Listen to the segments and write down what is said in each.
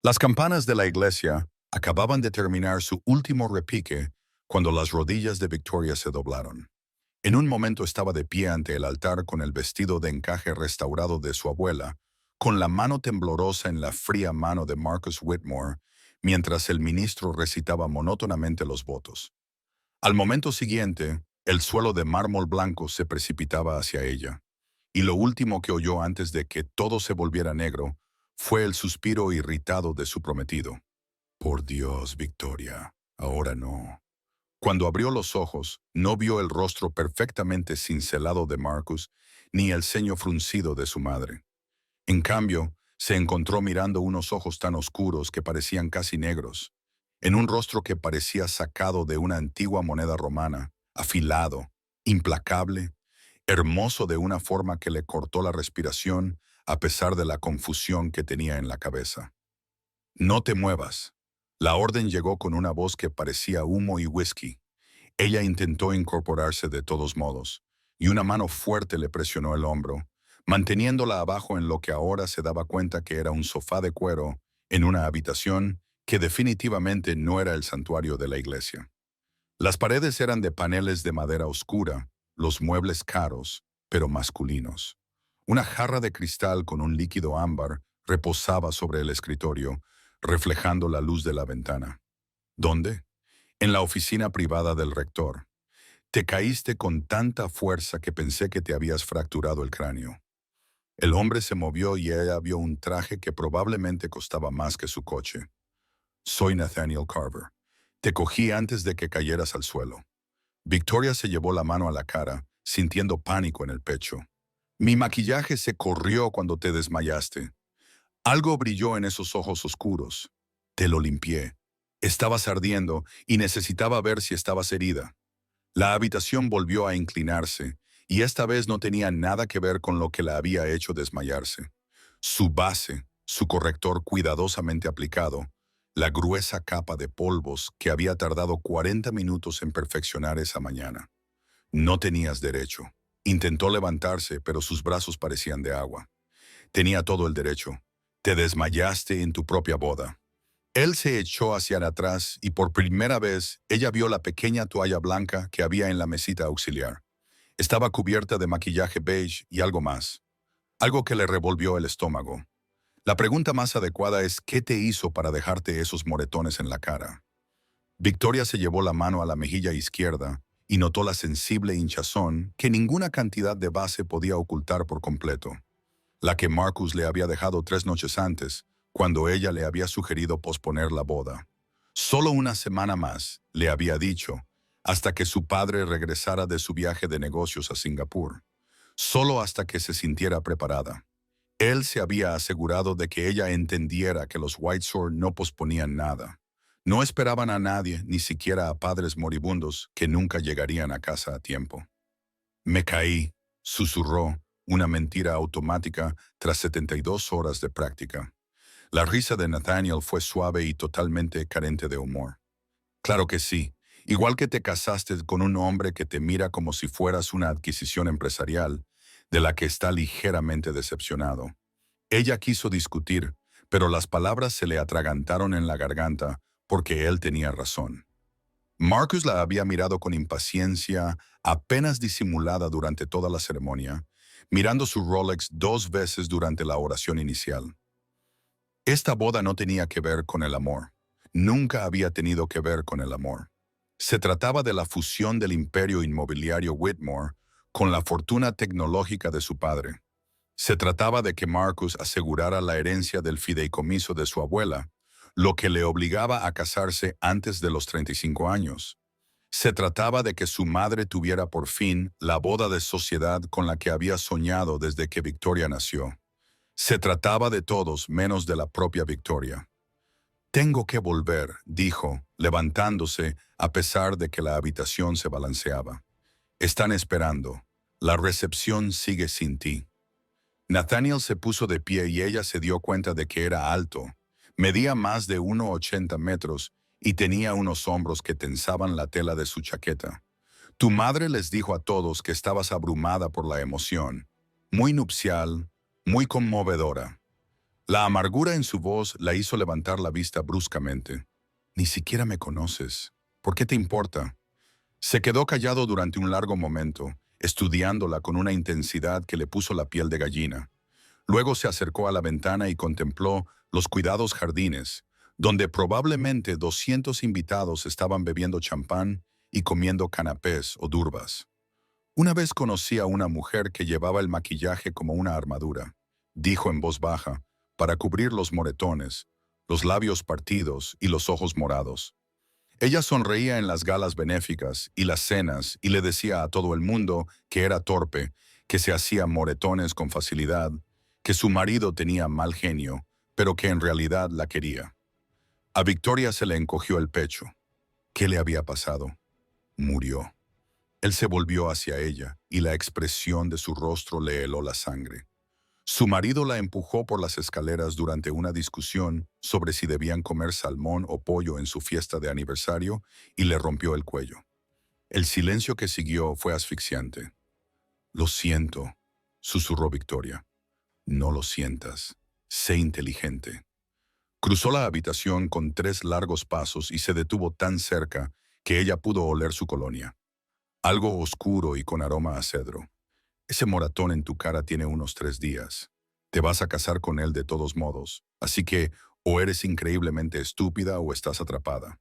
Las campanas de la iglesia acababan de terminar su último repique cuando las rodillas de Victoria se doblaron. En un momento estaba de pie ante el altar con el vestido de encaje restaurado de su abuela, con la mano temblorosa en la fría mano de Marcus Whitmore, mientras el ministro recitaba monótonamente los votos. Al momento siguiente, el suelo de mármol blanco se precipitaba hacia ella, y lo último que oyó antes de que todo se volviera negro fue el suspiro irritado de su prometido. Por Dios, Victoria, ahora no. Cuando abrió los ojos, no vio el rostro perfectamente cincelado de Marcus, ni el ceño fruncido de su madre. En cambio, se encontró mirando unos ojos tan oscuros que parecían casi negros, en un rostro que parecía sacado de una antigua moneda romana, afilado, implacable, hermoso de una forma que le cortó la respiración a pesar de la confusión que tenía en la cabeza. No te muevas. La orden llegó con una voz que parecía humo y whisky. Ella intentó incorporarse de todos modos, y una mano fuerte le presionó el hombro, manteniéndola abajo en lo que ahora se daba cuenta que era un sofá de cuero en una habitación que definitivamente no era el santuario de la iglesia. Las paredes eran de paneles de madera oscura, los muebles caros, pero masculinos. Una jarra de cristal con un líquido ámbar reposaba sobre el escritorio, reflejando la luz de la ventana. ¿Dónde? En la oficina privada del rector. Te caíste con tanta fuerza que pensé que te habías fracturado el cráneo. El hombre se movió y ella vio un traje que probablemente costaba más que su coche. Soy Nathaniel Carver. Te cogí antes de que cayeras al suelo. Victoria se llevó la mano a la cara, sintiendo pánico en el pecho. Mi maquillaje se corrió cuando te desmayaste. Algo brilló en esos ojos oscuros. Te lo limpié. Estabas ardiendo y necesitaba ver si estabas herida. La habitación volvió a inclinarse, y esta vez no tenía nada que ver con lo que la había hecho desmayarse. Su base, su corrector cuidadosamente aplicado, la gruesa capa de polvos que había tardado 40 minutos en perfeccionar esa mañana. No tenías derecho. Intentó levantarse, pero sus brazos parecían de agua. Tenía todo el derecho. Te desmayaste en tu propia boda. Él se echó hacia atrás y por primera vez ella vio la pequeña toalla blanca que había en la mesita auxiliar. Estaba cubierta de maquillaje beige y algo más. Algo que le revolvió el estómago. La pregunta más adecuada es ¿qué te hizo para dejarte esos moretones en la cara? Victoria se llevó la mano a la mejilla izquierda y notó la sensible hinchazón que ninguna cantidad de base podía ocultar por completo. La que Marcus le había dejado 3 noches antes, cuando ella le había sugerido posponer la boda. Solo una semana más, le había dicho, hasta que su padre regresara de su viaje de negocios a Singapur. Solo hasta que se sintiera preparada. Él se había asegurado de que ella entendiera que los Whitesore no posponían nada. No esperaban a nadie, ni siquiera a padres moribundos que nunca llegarían a casa a tiempo. Me caí, susurró, una mentira automática tras 72 horas de práctica. La risa de Nathaniel fue suave y totalmente carente de humor. Claro que sí, igual que te casaste con un hombre que te mira como si fueras una adquisición empresarial, de la que está ligeramente decepcionado. Ella quiso discutir, pero las palabras se le atragantaron en la garganta porque él tenía razón. Marcus la había mirado con impaciencia apenas disimulada durante toda la ceremonia, mirando su Rolex 2 veces durante la oración inicial. Esta boda no tenía que ver con el amor. Nunca había tenido que ver con el amor. Se trataba de la fusión del imperio inmobiliario Whitmore con la fortuna tecnológica de su padre. Se trataba de que Marcus asegurara la herencia del fideicomiso de su abuela, lo que le obligaba a casarse antes de los 35 años. Se trataba de que su madre tuviera por fin la boda de sociedad con la que había soñado desde que Victoria nació. Se trataba de todos menos de la propia Victoria. Tengo que volver, dijo, levantándose a pesar de que la habitación se balanceaba. Están esperando. La recepción sigue sin ti. Nathaniel se puso de pie y ella se dio cuenta de que era alto. Medía más de 1,80 metros y tenía unos hombros que tensaban la tela de su chaqueta. Tu madre les dijo a todos que estabas abrumada por la emoción. Muy nupcial, muy conmovedora. La amargura en su voz la hizo levantar la vista bruscamente. Ni siquiera me conoces. ¿Por qué te importa? Se quedó callado durante un largo momento, estudiándola con una intensidad que le puso la piel de gallina. Luego se acercó a la ventana y contempló los cuidados jardines, donde probablemente 200 invitados estaban bebiendo champán y comiendo canapés o durbas. Una vez conocí a una mujer que llevaba el maquillaje como una armadura, dijo en voz baja, para cubrir los moretones, los labios partidos y los ojos morados. Ella sonreía en las galas benéficas y las cenas y le decía a todo el mundo que era torpe, que se hacía moretones con facilidad, que su marido tenía mal genio, pero que en realidad la quería. A Victoria se le encogió el pecho. ¿Qué le había pasado? Murió. Él se volvió hacia ella y la expresión de su rostro le heló la sangre. Su marido la empujó por las escaleras durante una discusión sobre si debían comer salmón o pollo en su fiesta de aniversario y le rompió el cuello. El silencio que siguió fue asfixiante. «Lo siento», susurró Victoria. «No lo sientas. Sé inteligente». Cruzó la habitación con 3 largos pasos y se detuvo tan cerca que ella pudo oler su colonia. Algo oscuro y con aroma a cedro. Ese moratón en tu cara tiene unos 3 días. Te vas a casar con él de todos modos, así que o eres increíblemente estúpida o estás atrapada.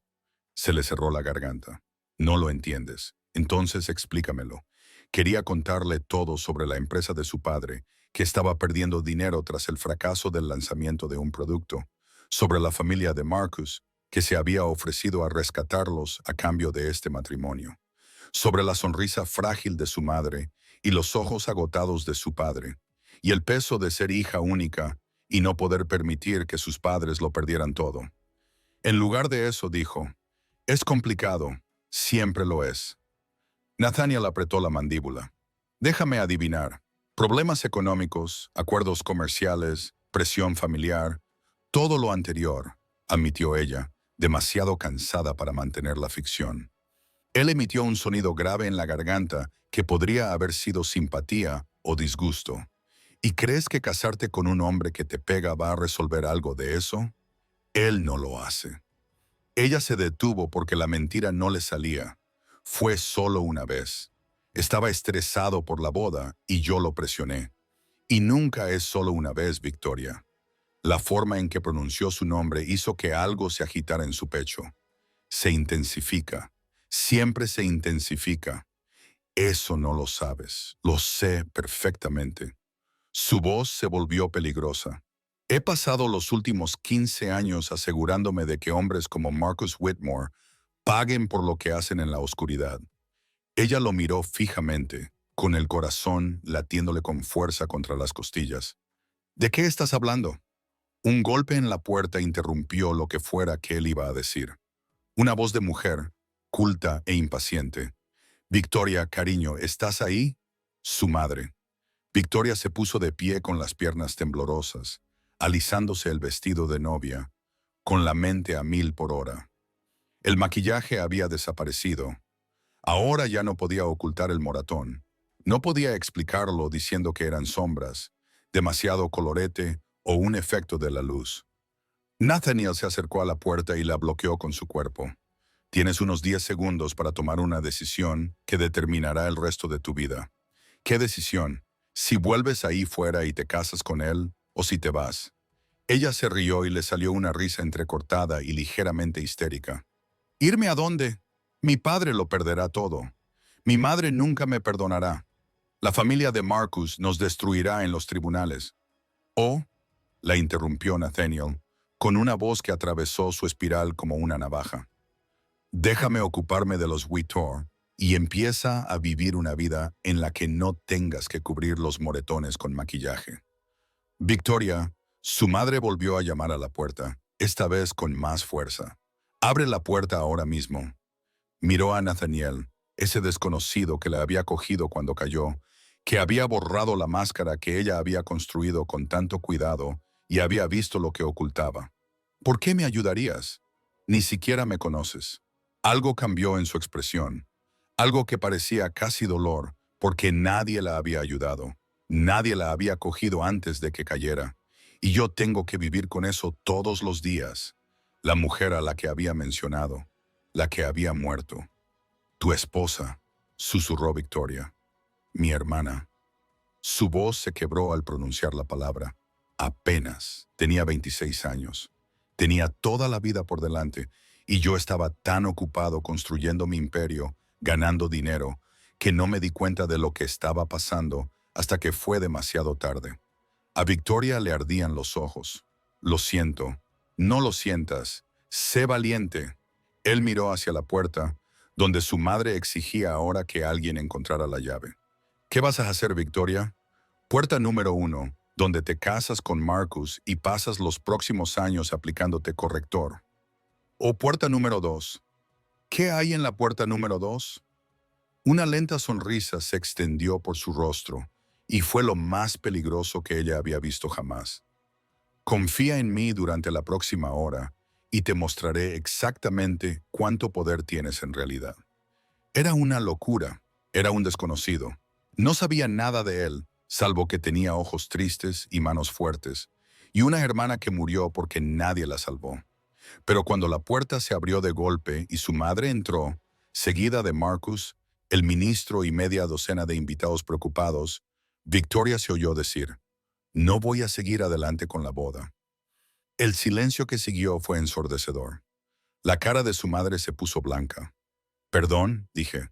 Se le cerró la garganta. No lo entiendes. Entonces explícamelo. Quería contarle todo sobre la empresa de su padre, que estaba perdiendo dinero tras el fracaso del lanzamiento de un producto, sobre la familia de Marcus, que se había ofrecido a rescatarlos a cambio de este matrimonio, sobre la sonrisa frágil de su madre y los ojos agotados de su padre, y el peso de ser hija única y no poder permitir que sus padres lo perdieran todo. En lugar de eso dijo, «Es complicado, siempre lo es». Nathaniel apretó la mandíbula. «Déjame adivinar. Problemas económicos, acuerdos comerciales, presión familiar, todo lo anterior», admitió ella, demasiado cansada para mantener la ficción. Él emitió un sonido grave en la garganta que podría haber sido simpatía o disgusto. ¿Y crees que casarte con un hombre que te pega va a resolver algo de eso? Él no lo hace. Ella se detuvo porque la mentira no le salía. Fue solo una vez. Estaba estresado por la boda y yo lo presioné. Y nunca es solo una vez, Victoria. La forma en que pronunció su nombre hizo que algo se agitara en su pecho. Se intensifica. Siempre se intensifica. Eso no lo sabes. Lo sé perfectamente. Su voz se volvió peligrosa. He pasado los últimos 15 años asegurándome de que hombres como Marcus Whitmore paguen por lo que hacen en la oscuridad. Ella lo miró fijamente, con el corazón latiéndole con fuerza contra las costillas. ¿De qué estás hablando? Un golpe en la puerta interrumpió lo que fuera que él iba a decir. Una voz de mujer, culta e impaciente. «Victoria, cariño, ¿estás ahí?» Su madre. Victoria se puso de pie con las piernas temblorosas, alisándose el vestido de novia, con la mente a 1000 por hora. El maquillaje había desaparecido. Ahora ya no podía ocultar el moratón. No podía explicarlo diciendo que eran sombras, demasiado colorete o un efecto de la luz. Nathaniel se acercó a la puerta y la bloqueó con su cuerpo. «Tienes unos 10 segundos para tomar una decisión que determinará el resto de tu vida». «¿Qué decisión? Si vuelves ahí fuera y te casas con él, o si te vas». Ella se rió y le salió una risa entrecortada y ligeramente histérica. «¿Irme a dónde? Mi padre lo perderá todo. Mi madre nunca me perdonará. La familia de Marcus nos destruirá en los tribunales». «Oh», la interrumpió Nathaniel, con una voz que atravesó su espiral como una navaja. «Déjame ocuparme de los Whitmore y empieza a vivir una vida en la que no tengas que cubrir los moretones con maquillaje». Victoria, su madre volvió a llamar a la puerta, esta vez con más fuerza. «Abre la puerta ahora mismo». Miró a Nathaniel, ese desconocido que la había cogido cuando cayó, que había borrado la máscara que ella había construido con tanto cuidado y había visto lo que ocultaba. «¿Por qué me ayudarías? Ni siquiera me conoces». Algo cambió en su expresión, algo que parecía casi dolor, porque nadie la había ayudado, nadie la había cogido antes de que cayera, Y yo tengo que vivir con eso todos los días. La mujer a la que había mencionado, la que había muerto. Tu esposa, susurró Victoria. Mi hermana. Su voz se quebró al pronunciar la palabra. Apenas tenía 26 años. Tenía toda la vida por delante y yo estaba tan ocupado construyendo mi imperio, ganando dinero, que no me di cuenta de lo que estaba pasando hasta que fue demasiado tarde. A Victoria le ardían los ojos. Lo siento. No lo sientas. Sé valiente. Él miró hacia la puerta, donde su madre exigía ahora que alguien encontrara la llave. ¿Qué vas a hacer, Victoria? Puerta número 1, donde te casas con Marcus y pasas los próximos años aplicándote corrector. O puerta número 2. ¿Qué hay en la puerta número 2? Una lenta sonrisa se extendió por su rostro y fue lo más peligroso que ella había visto jamás. Confía en mí durante la próxima hora y te mostraré exactamente cuánto poder tienes en realidad. Era una locura, era un desconocido. No sabía nada de él, salvo que tenía ojos tristes y manos fuertes, y una hermana que murió porque nadie la salvó. Pero cuando la puerta se abrió de golpe y su madre entró, seguida de Marcus, el ministro y media docena de invitados preocupados, Victoria se oyó decir, «No voy a seguir adelante con la boda». El silencio que siguió fue ensordecedor. La cara de su madre se puso blanca. «Perdón», dije.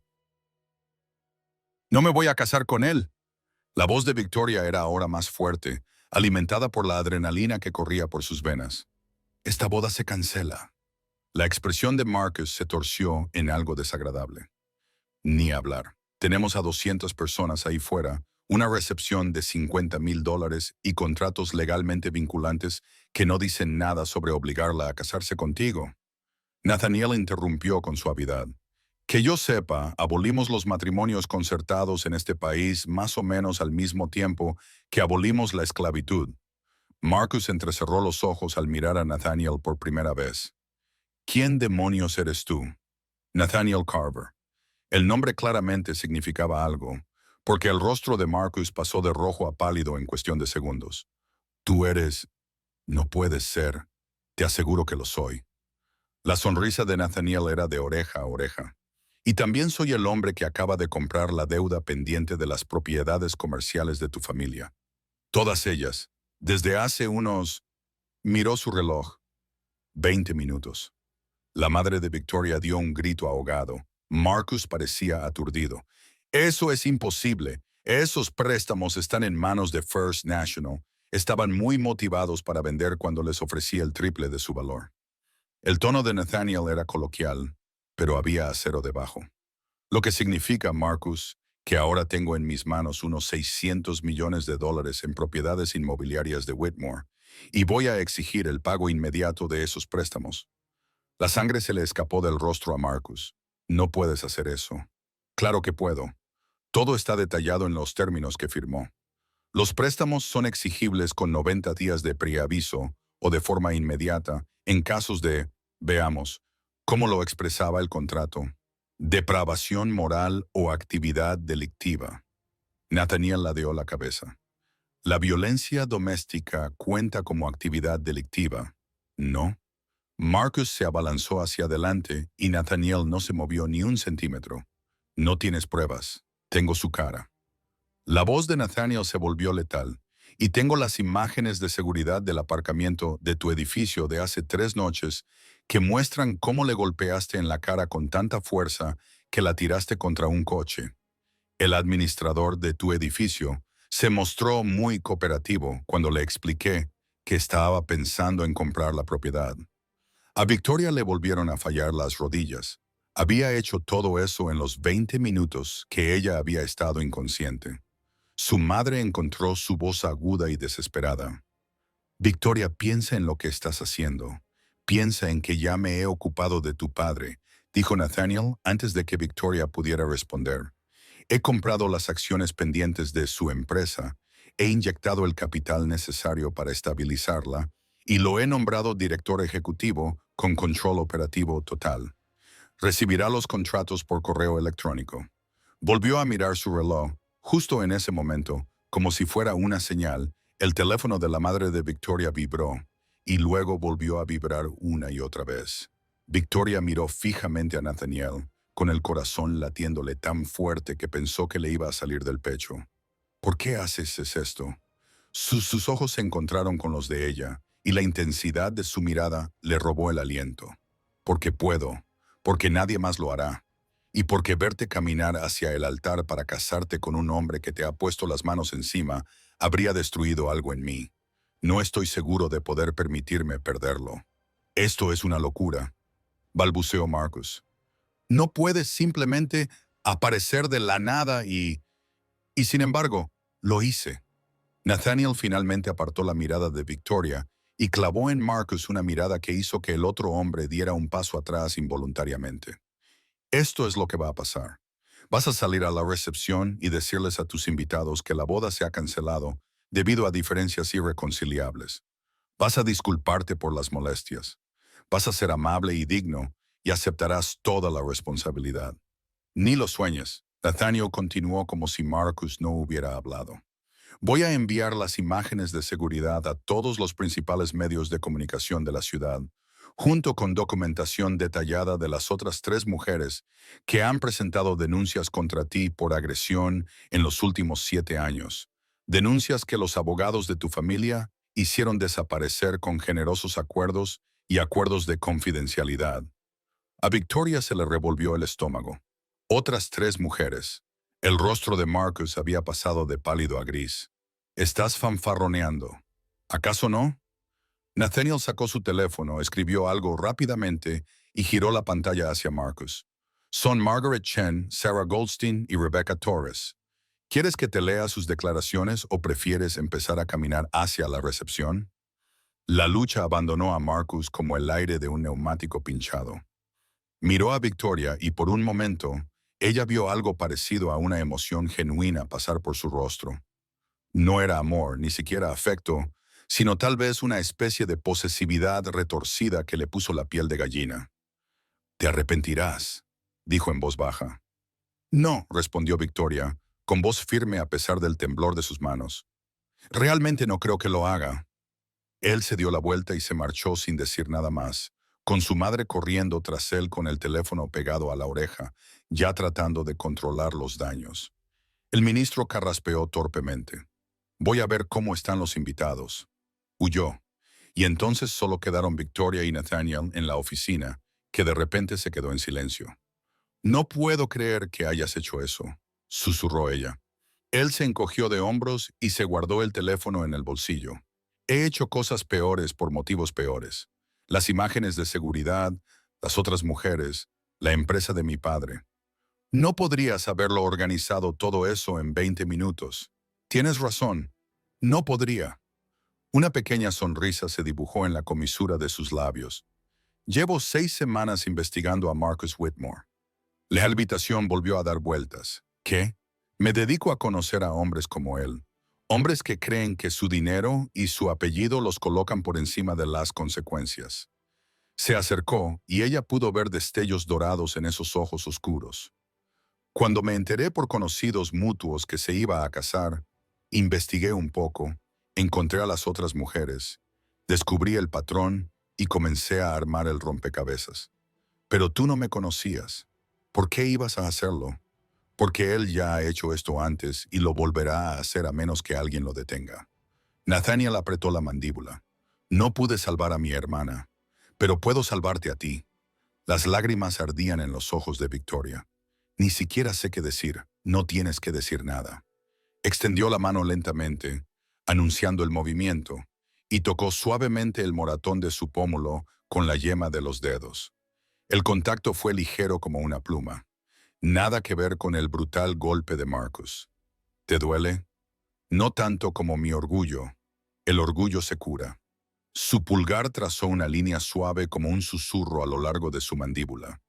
«No me voy a casar con él». La voz de Victoria era ahora más fuerte, alimentada por la adrenalina que corría por sus venas. «Esta boda se cancela». La expresión de Marcus se torció en algo desagradable. Ni hablar. Tenemos a 200 personas ahí fuera, una recepción de $50,000 y contratos legalmente vinculantes que no dicen nada sobre obligarla a casarse contigo. Nathaniel interrumpió con suavidad. Que yo sepa, abolimos los matrimonios concertados en este país más o menos al mismo tiempo que abolimos la esclavitud. Marcus entrecerró los ojos al mirar a Nathaniel por primera vez. ¿Quién demonios eres tú? Nathaniel Carver. El nombre claramente significaba algo, porque el rostro de Marcus pasó de rojo a pálido en cuestión de segundos. Tú eres... No puedes ser. Te aseguro que lo soy. La sonrisa de Nathaniel era de oreja a oreja. Y también soy el hombre que acaba de comprar la deuda pendiente de las propiedades comerciales de tu familia. Todas ellas, desde hace unos... Miró su reloj. 20 minutos. La madre de Victoria dio un grito ahogado. Marcus parecía aturdido. Eso es imposible. Esos préstamos están en manos de First National. Estaban muy motivados para vender cuando les ofrecía el triple de su valor. El tono de Nathaniel era coloquial, pero había acero debajo. Lo que significa, Marcus, que ahora tengo en mis manos unos $600 millones en propiedades inmobiliarias de Whitmore, y voy a exigir el pago inmediato de esos préstamos. La sangre se le escapó del rostro a Marcus. No puedes hacer eso. Claro que puedo. Todo está detallado en los términos que firmó. Los préstamos son exigibles con 90 días de preaviso o de forma inmediata en casos de, veamos, ¿cómo lo expresaba el contrato? Depravación moral o actividad delictiva. Nathaniel ladeó la cabeza. ¿La violencia doméstica cuenta como actividad delictiva? No. Marcus se abalanzó hacia adelante y Nathaniel no se movió ni un centímetro. No tienes pruebas. Tengo su cara. La voz de Nathaniel se volvió letal, y tengo las imágenes de seguridad del aparcamiento de tu edificio de hace 3 noches que muestran cómo le golpeaste en la cara con tanta fuerza que la tiraste contra un coche. El administrador de tu edificio se mostró muy cooperativo cuando le expliqué que estaba pensando en comprar la propiedad. A Victoria le volvieron a fallar las rodillas. Había hecho todo eso en los 20 minutos que ella había estado inconsciente. Su madre encontró su voz aguda y desesperada. Victoria, piensa en lo que estás haciendo. Piensa en que ya me he ocupado de tu padre, dijo Nathaniel antes de que Victoria pudiera responder. He comprado las acciones pendientes de su empresa, he inyectado el capital necesario para estabilizarla y lo he nombrado director ejecutivo con control operativo total. Recibirá los contratos por correo electrónico. Volvió a mirar su reloj. Justo en ese momento, como si fuera una señal, El teléfono de la madre de Victoria vibró, y luego volvió a vibrar una y otra vez. Victoria miró fijamente a Nathaniel, con el corazón latiéndole tan fuerte que pensó que le iba a salir del pecho. ¿Por qué haces esto? Sus ojos se encontraron con los de ella, y la intensidad de su mirada le robó el aliento. Porque puedo, porque nadie más lo hará, y porque verte caminar hacia el altar para casarte con un hombre que te ha puesto las manos encima habría destruido algo en mí. No estoy seguro de poder permitirme perderlo. Esto es una locura, balbuceó Marcus. No puedes simplemente aparecer de la nada y sin embargo, lo hice. Nathaniel finalmente apartó la mirada de Victoria y clavó en Marcus una mirada que hizo que el otro hombre diera un paso atrás involuntariamente. Esto es lo que va a pasar. Vas a salir a la recepción y decirles a tus invitados que la boda se ha cancelado debido a diferencias irreconciliables. Vas a disculparte por las molestias. Vas a ser amable y digno y aceptarás toda la responsabilidad. Ni lo sueñes. Nathaniel continuó como si Marcus no hubiera hablado. Voy a enviar las imágenes de seguridad a todos los principales medios de comunicación de la ciudad, junto con documentación detallada de las otras 3 mujeres que han presentado denuncias contra ti por agresión en los últimos 7 años. Denuncias que los abogados de tu familia hicieron desaparecer con generosos acuerdos y acuerdos de confidencialidad. A Victoria se le revolvió el estómago. Otras 3 mujeres. El rostro de Marcus había pasado de pálido a gris. Estás fanfarroneando. ¿Acaso no? Nathaniel sacó su teléfono, escribió algo rápidamente y giró la pantalla hacia Marcus. Son Margaret Chen, Sarah Goldstein y Rebecca Torres. ¿Quieres que te lea sus declaraciones o prefieres empezar a caminar hacia la recepción? La lucha abandonó a Marcus como el aire de un neumático pinchado. Miró a Victoria y por un momento, ella vio algo parecido a una emoción genuina pasar por su rostro. No era amor, ni siquiera afecto, sino tal vez una especie de posesividad retorcida que le puso la piel de gallina. «Te arrepentirás», dijo en voz baja. «No», respondió Victoria, con voz firme a pesar del temblor de sus manos. «Realmente no creo que lo haga». Él se dio la vuelta y se marchó sin decir nada más, con su madre corriendo tras él con el teléfono pegado a la oreja, ya tratando de controlar los daños. El ministro carraspeó torpemente. «Voy a ver cómo están los invitados». Huyó, y entonces solo quedaron Victoria y Nathaniel en la oficina, que de repente se quedó en silencio. «No puedo creer que hayas hecho eso», susurró ella. Él se encogió de hombros y se guardó el teléfono en el bolsillo. «He hecho cosas peores por motivos peores. Las imágenes de seguridad, las otras mujeres, la empresa de mi padre. No podrías haberlo organizado todo eso en 20 minutos. Tienes razón. No podría». Una pequeña sonrisa se dibujó en la comisura de sus labios. «Llevo 6 semanas investigando a Marcus Whitmore. La habitación volvió a dar vueltas. ¿Qué? Me dedico a conocer a hombres como él. Hombres que creen que su dinero y su apellido los colocan por encima de las consecuencias». Se acercó y ella pudo ver destellos dorados en esos ojos oscuros. «Cuando me enteré por conocidos mutuos que se iba a casar, investigué un poco, encontré a las otras mujeres, descubrí el patrón y comencé a armar el rompecabezas. Pero tú no me conocías. ¿Por qué ibas a hacerlo? Porque él ya ha hecho esto antes y lo volverá a hacer a menos que alguien lo detenga». Nathaniel apretó la mandíbula. «No pude salvar a mi hermana, pero puedo salvarte a ti». Las lágrimas ardían en los ojos de Victoria. «Ni siquiera sé qué decir. No tienes que decir nada». Extendió la mano lentamente, anunciando el movimiento, y tocó suavemente el moratón de su pómulo con la yema de los dedos. El contacto fue ligero como una pluma. Nada que ver con el brutal golpe de Marcus. «¿Te duele?» «No tanto como mi orgullo. El orgullo se cura». Su pulgar trazó una línea suave como un susurro a lo largo de su mandíbula.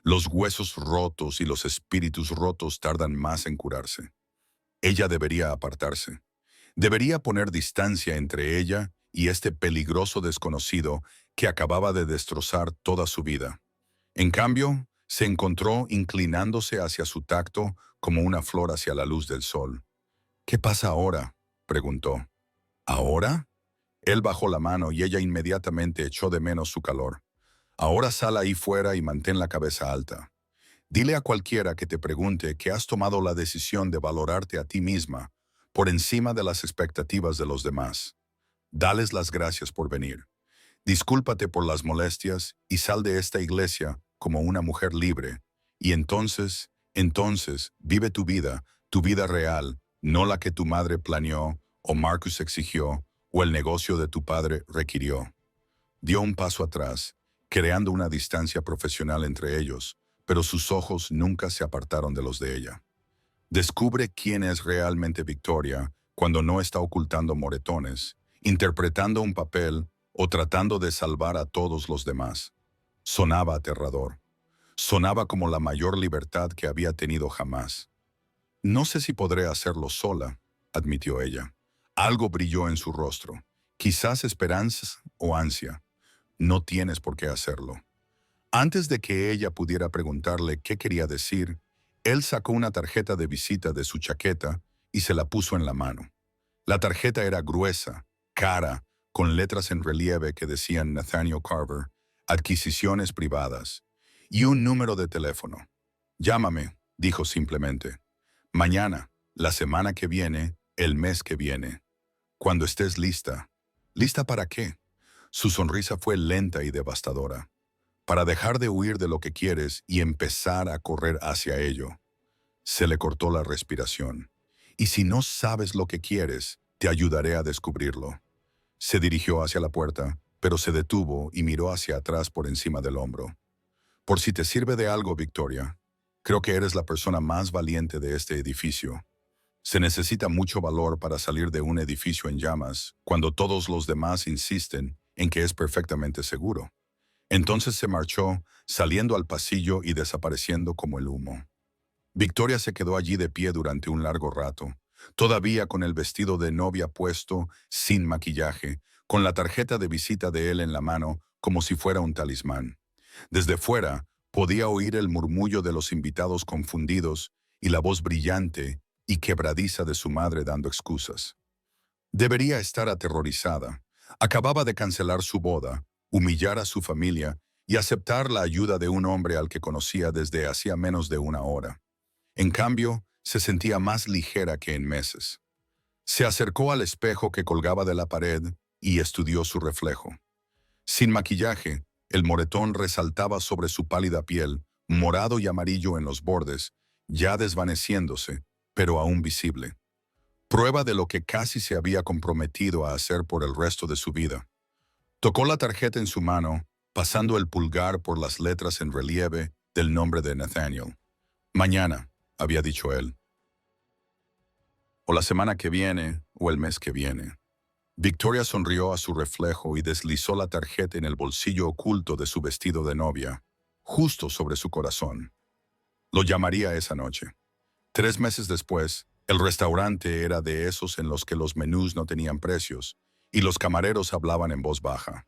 «Los huesos rotos y los espíritus rotos tardan más en curarse». Ella debería apartarse. Debería poner distancia entre ella y este peligroso desconocido que acababa de destrozar toda su vida. En cambio, se encontró inclinándose hacia su tacto como una flor hacia la luz del sol. «¿Qué pasa ahora?», preguntó. ¿Ahora? Él bajó la mano y ella inmediatamente echó de menos su calor. Ahora sal ahí fuera y mantén la cabeza alta. Dile a cualquiera que te pregunte que has tomado la decisión de valorarte a ti misma por encima de las expectativas de los demás. Dales las gracias por venir. Discúlpate por las molestias y sal de esta iglesia como una mujer libre. Y entonces, vive tu vida real, no la que tu madre planeó o Marcus exigió o el negocio de tu padre requirió. Dio un paso atrás, creando una distancia profesional entre ellos, pero sus ojos nunca se apartaron de los de ella. Descubre quién es realmente Victoria cuando no está ocultando moretones, interpretando un papel o tratando de salvar a todos los demás. Sonaba aterrador. Sonaba como la mayor libertad que había tenido jamás. No sé si podré hacerlo sola, admitió ella. Algo brilló en su rostro, quizás esperanzas o ansia. No tienes por qué hacerlo. Antes de que ella pudiera preguntarle qué quería decir, él sacó una tarjeta de visita de su chaqueta y se la puso en la mano. La tarjeta era gruesa, cara, con letras en relieve que decían Nathaniel Carver, adquisiciones privadas, y un número de teléfono. Llámame, dijo simplemente. Mañana, la semana que viene, el mes que viene. Cuando estés lista. ¿Lista para qué? Su sonrisa fue lenta y devastadora. Para dejar de huir de lo que quieres y empezar a correr hacia ello. Se le cortó la respiración. Y si no sabes lo que quieres, te ayudaré a descubrirlo. Se dirigió hacia la puerta, pero se detuvo y miró hacia atrás por encima del hombro. Por si te sirve de algo, Victoria, creo que eres la persona más valiente de este edificio. Se necesita mucho valor para salir de un edificio en llamas cuando todos los demás insisten en que es perfectamente seguro. Entonces se marchó, saliendo al pasillo y desapareciendo como el humo. Victoria se quedó allí de pie durante un largo rato, todavía con el vestido de novia puesto, sin maquillaje, con la tarjeta de visita de él en la mano, como si fuera un talismán. Desde fuera, podía oír el murmullo de los invitados confundidos y la voz brillante y quebradiza de su madre dando excusas. Debería estar aterrorizada. Acababa de cancelar su boda, humillar a su familia y aceptar la ayuda de un hombre al que conocía desde hacía menos de una hora. En cambio, se sentía más ligera que en meses. Se acercó al espejo que colgaba de la pared y estudió su reflejo. Sin maquillaje, el moretón resaltaba sobre su pálida piel, morado y amarillo en los bordes, ya desvaneciéndose, pero aún visible. Prueba de lo que casi se había comprometido a hacer por el resto de su vida. Tocó la tarjeta en su mano, pasando el pulgar por las letras en relieve del nombre de Nathaniel. Mañana, había dicho él. O la semana que viene, o el mes que viene. Victoria sonrió a su reflejo y deslizó la tarjeta en el bolsillo oculto de su vestido de novia, justo sobre su corazón. Lo llamaría esa noche. 3 meses después, el restaurante era de esos en los que los menús no tenían precios y los camareros hablaban en voz baja.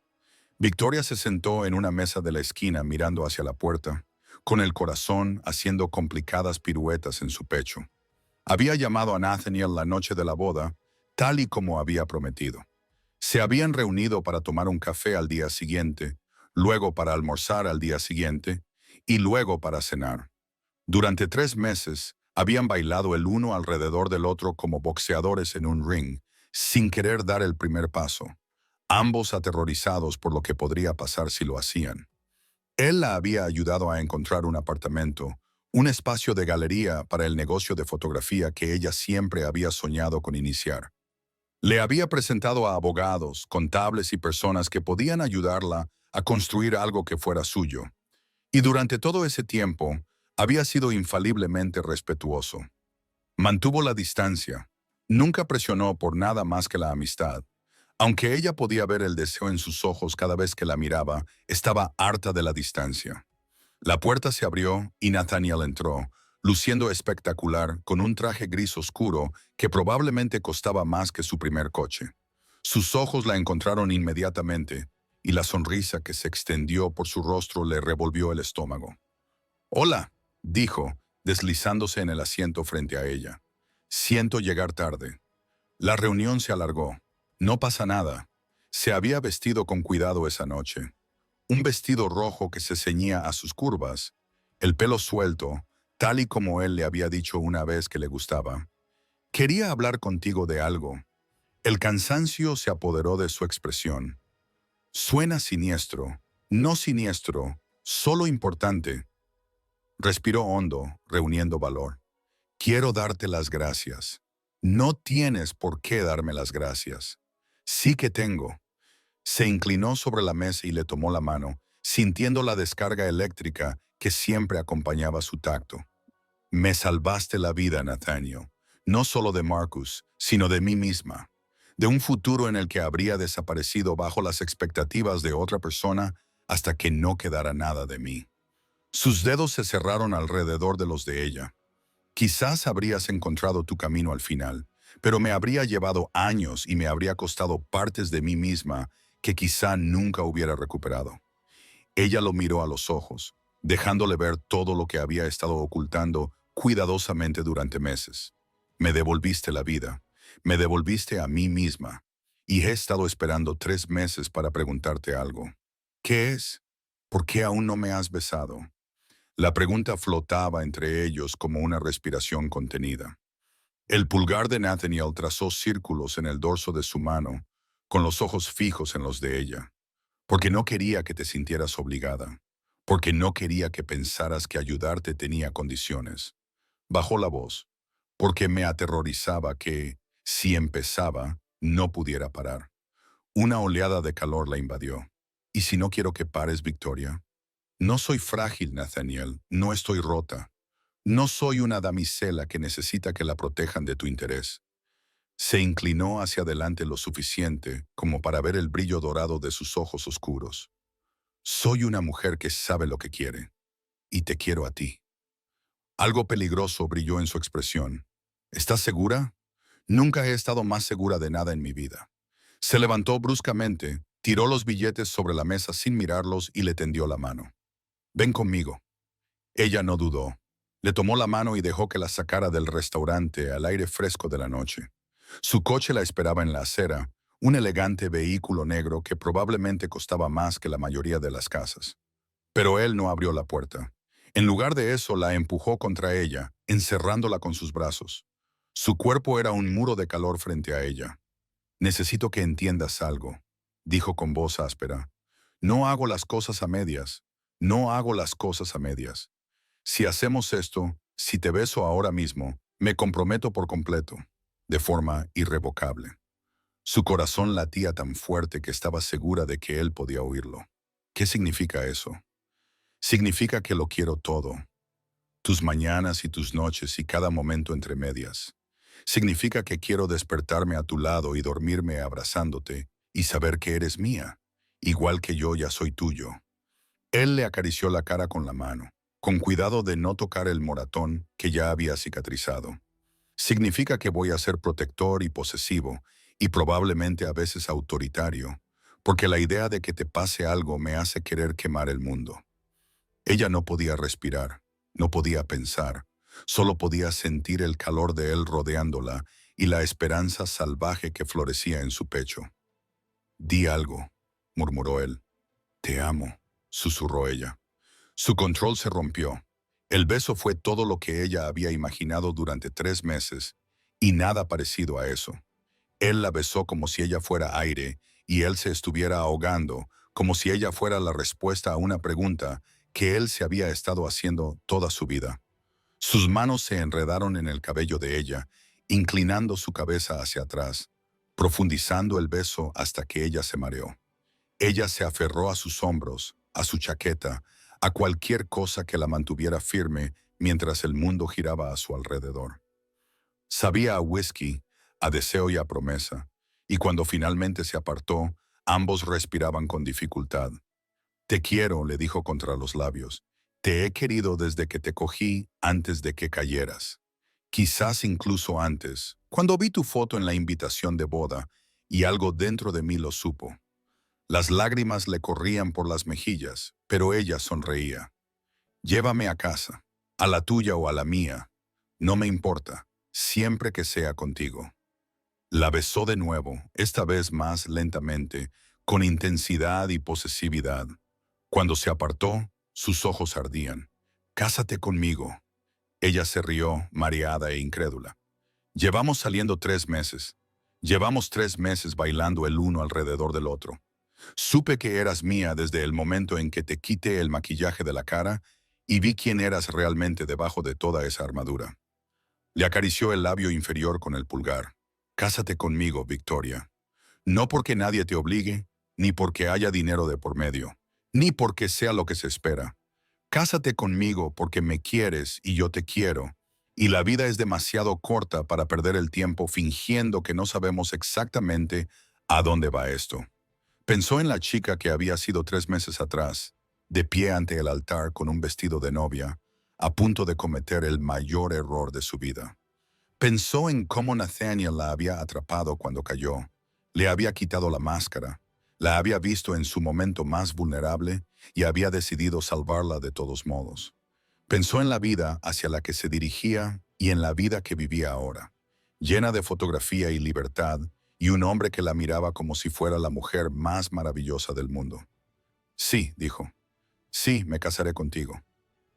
Victoria se sentó en una mesa de la esquina mirando hacia la puerta, con el corazón haciendo complicadas piruetas en su pecho. Había llamado a Nathaniel la noche de la boda, tal y como había prometido. Se habían reunido para tomar un café al día siguiente, luego para almorzar al día siguiente y luego para cenar. Durante 3 meses, habían bailado el uno alrededor del otro como boxeadores en un ring, sin querer dar el primer paso, ambos aterrorizados por lo que podría pasar si lo hacían. Él la había ayudado a encontrar un apartamento, un espacio de galería para el negocio de fotografía que ella siempre había soñado con iniciar. Le había presentado a abogados, contables y personas que podían ayudarla a construir algo que fuera suyo. Y durante todo ese tiempo, había sido infaliblemente respetuoso. Mantuvo la distancia. Nunca presionó por nada más que la amistad. Aunque ella podía ver el deseo en sus ojos cada vez que la miraba, estaba harta de la distancia. La puerta se abrió y Nathaniel entró, luciendo espectacular con un traje gris oscuro que probablemente costaba más que su primer coche. Sus ojos la encontraron inmediatamente y la sonrisa que se extendió por su rostro le revolvió el estómago. «Hola», dijo, deslizándose en el asiento frente a ella. «Siento llegar tarde». La reunión se alargó. No pasa nada. Se había vestido con cuidado esa noche. Un vestido rojo que se ceñía a sus curvas, el pelo suelto, tal y como él le había dicho una vez que le gustaba. Quería hablar contigo de algo. El cansancio se apoderó de su expresión. Suena siniestro, no siniestro, solo importante. Respiró hondo, reuniendo valor. Quiero darte las gracias. No tienes por qué darme las gracias. Sí que tengo. Se inclinó sobre la mesa y le tomó la mano, sintiendo la descarga eléctrica que siempre acompañaba su tacto. Me salvaste la vida, Nathaniel. No solo de Marcus, sino de mí misma. De un futuro en el que habría desaparecido bajo las expectativas de otra persona hasta que no quedara nada de mí. Sus dedos se cerraron alrededor de los de ella. Quizás habrías encontrado tu camino al final, pero me habría llevado años y me habría costado partes de mí misma que quizá nunca hubiera recuperado. Ella lo miró a los ojos, dejándole ver todo lo que había estado ocultando cuidadosamente durante meses. Me devolviste la vida, me devolviste a mí misma, y he estado esperando 3 meses para preguntarte algo. ¿Qué es? ¿Por qué aún no me has besado? La pregunta flotaba entre ellos como una respiración contenida. El pulgar de Nathaniel trazó círculos en el dorso de su mano, con los ojos fijos en los de ella, porque no quería que te sintieras obligada, porque no quería que pensaras que ayudarte tenía condiciones. Bajó la voz, porque me aterrorizaba que, si empezaba, no pudiera parar. Una oleada de calor la invadió. ¿Y si no quiero que pares, Victoria? No soy frágil, Nathaniel, no estoy rota. No soy una damisela que necesita que la protejan de tu interés. Se inclinó hacia adelante lo suficiente como para ver el brillo dorado de sus ojos oscuros. Soy una mujer que sabe lo que quiere, y te quiero a ti. Algo peligroso brilló en su expresión. ¿Estás segura? Nunca he estado más segura de nada en mi vida. Se levantó bruscamente, tiró los billetes sobre la mesa sin mirarlos y le tendió la mano. Ven conmigo. Ella no dudó. Le tomó la mano y dejó que la sacara del restaurante al aire fresco de la noche. Su coche la esperaba en la acera, un elegante vehículo negro que probablemente costaba más que la mayoría de las casas. Pero él no abrió la puerta. En lugar de eso, la empujó contra ella, encerrándola con sus brazos. Su cuerpo era un muro de calor frente a ella. Necesito que entiendas algo, dijo con voz áspera. No hago las cosas a medias. No hago las cosas a medias. Si hacemos esto, si te beso ahora mismo, me comprometo por completo, de forma irrevocable. Su corazón latía tan fuerte que estaba segura de que él podía oírlo. ¿Qué significa eso? Significa que lo quiero todo. Tus mañanas y tus noches y cada momento entre medias. Significa que quiero despertarme a tu lado y dormirme abrazándote y saber que eres mía, igual que yo ya soy tuyo. Él le acarició la cara con la mano, con cuidado de no tocar el moratón que ya había cicatrizado. Significa que voy a ser protector y posesivo, y probablemente a veces autoritario, porque la idea de que te pase algo me hace querer quemar el mundo. Ella no podía respirar, no podía pensar, solo podía sentir el calor de él rodeándola y la esperanza salvaje que florecía en su pecho. Di algo, murmuró él. Te amo, susurró ella. Su control se rompió. El beso fue todo lo que ella había imaginado durante 3 meses, y nada parecido a eso. Él la besó como si ella fuera aire, y él se estuviera ahogando, como si ella fuera la respuesta a una pregunta que él se había estado haciendo toda su vida. Sus manos se enredaron en el cabello de ella, inclinando su cabeza hacia atrás, profundizando el beso hasta que ella se mareó. Ella se aferró a sus hombros, a su chaqueta, a cualquier cosa que la mantuviera firme mientras el mundo giraba a su alrededor. Sabía a whisky, a deseo y a promesa, y cuando finalmente se apartó, ambos respiraban con dificultad. Te quiero, le dijo contra los labios. Te he querido desde que te cogí antes de que cayeras. Quizás incluso antes, cuando vi tu foto en la invitación de boda, y algo dentro de mí lo supo. Las lágrimas le corrían por las mejillas, pero ella sonreía. Llévame a casa, a la tuya o a la mía. No me importa, siempre que sea contigo. La besó de nuevo, esta vez más lentamente, con intensidad y posesividad. Cuando se apartó, sus ojos ardían. «Cásate conmigo». Ella se rió, mareada e incrédula. «Llevamos saliendo 3 meses. Llevamos 3 meses bailando el uno alrededor del otro. Supe que eras mía desde el momento en que te quité el maquillaje de la cara y vi quién eras realmente debajo de toda esa armadura». Le acarició el labio inferior con el pulgar. «Cásate conmigo, Victoria. No porque nadie te obligue, ni porque haya dinero de por medio, ni porque sea lo que se espera. Cásate conmigo porque me quieres y yo te quiero, y la vida es demasiado corta para perder el tiempo fingiendo que no sabemos exactamente a dónde va esto». Pensó en la chica que había sido 3 meses atrás, de pie ante el altar con un vestido de novia, a punto de cometer el mayor error de su vida. Pensó en cómo Nathaniel la había atrapado cuando cayó, le había quitado la máscara, la había visto en su momento más vulnerable y había decidido salvarla de todos modos. Pensó en la vida hacia la que se dirigía y en la vida que vivía ahora, llena de fotografía y libertad, y un hombre que la miraba como si fuera la mujer más maravillosa del mundo. «Sí», dijo. «Sí, me casaré contigo».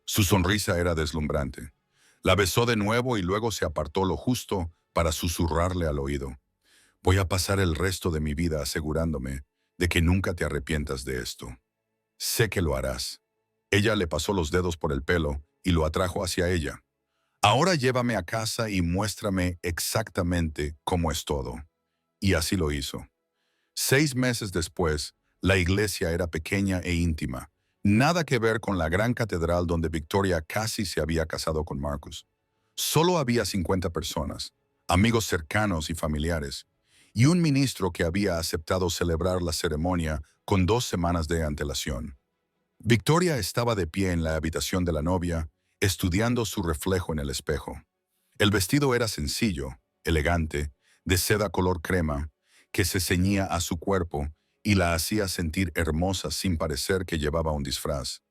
Su sonrisa era deslumbrante. La besó de nuevo y luego se apartó lo justo para susurrarle al oído. «Voy a pasar el resto de mi vida asegurándome de que nunca te arrepientas de esto. Sé que lo harás». Ella le pasó los dedos por el pelo y lo atrajo hacia ella. «Ahora llévame a casa y muéstrame exactamente cómo es todo». Y así lo hizo. 6 meses después, la iglesia era pequeña e íntima. Nada que ver con la gran catedral donde Victoria casi se había casado con Marcus. Solo había 50 personas, amigos cercanos y familiares, y un ministro que había aceptado celebrar la ceremonia con 2 semanas de antelación. Victoria estaba de pie en la habitación de la novia, estudiando su reflejo en el espejo. El vestido era sencillo, elegante, de seda color crema, que se ceñía a su cuerpo y la hacía sentir hermosa sin parecer que llevaba un disfraz.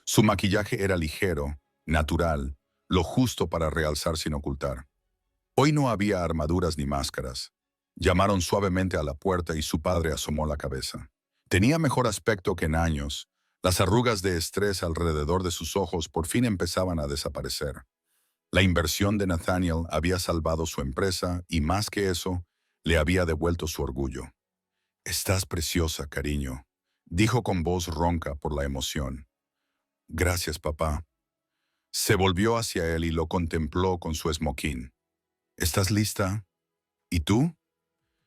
Su maquillaje era ligero, natural, lo justo para realzar sin ocultar. Hoy no había armaduras ni máscaras. Llamaron suavemente a la puerta y su padre asomó la cabeza. Tenía mejor aspecto que en años. Las arrugas de estrés alrededor de sus ojos por fin empezaban a desaparecer. La inversión de Nathaniel había salvado su empresa y, más que eso, le había devuelto su orgullo. «Estás preciosa, cariño», dijo con voz ronca por la emoción. «Gracias, papá». Se volvió hacia él y lo contempló con su esmoquín. «¿Estás lista? ¿Y tú?».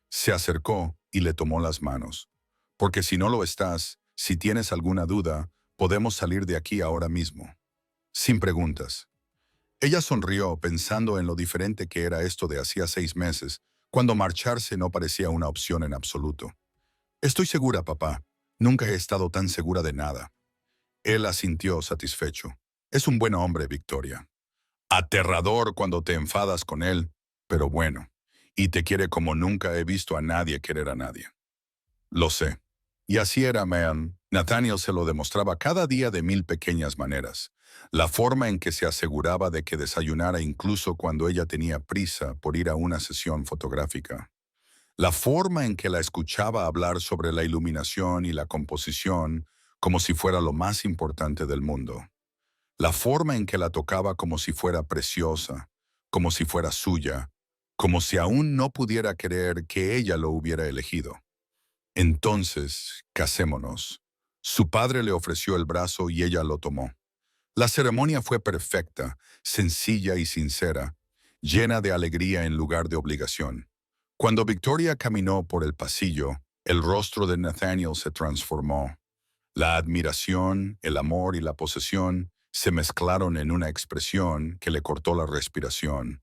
Se acercó y le tomó las manos. «Porque si no lo estás, si tienes alguna duda, podemos salir de aquí ahora mismo. Sin preguntas». Ella sonrió pensando en lo diferente que era esto de hacía 6 meses, cuando marcharse no parecía una opción en absoluto. «Estoy segura, papá. Nunca he estado tan segura de nada». Él asintió satisfecho. «Es un buen hombre, Victoria. Aterrador cuando te enfadas con él, pero bueno. Y te quiere como nunca he visto a nadie querer a nadie». «Lo sé». Y así era Man. Nathaniel se lo demostraba cada día de mil pequeñas maneras. La forma en que se aseguraba de que desayunara incluso cuando ella tenía prisa por ir a una sesión fotográfica. La forma en que la escuchaba hablar sobre la iluminación y la composición como si fuera lo más importante del mundo. La forma en que la tocaba como si fuera preciosa, como si fuera suya, como si aún no pudiera creer que ella lo hubiera elegido. «Entonces, casémonos». Su padre le ofreció el brazo y ella lo tomó. La ceremonia fue perfecta, sencilla y sincera, llena de alegría en lugar de obligación. Cuando Victoria caminó por el pasillo, el rostro de Nathaniel se transformó. La admiración, el amor y la posesión se mezclaron en una expresión que le cortó la respiración.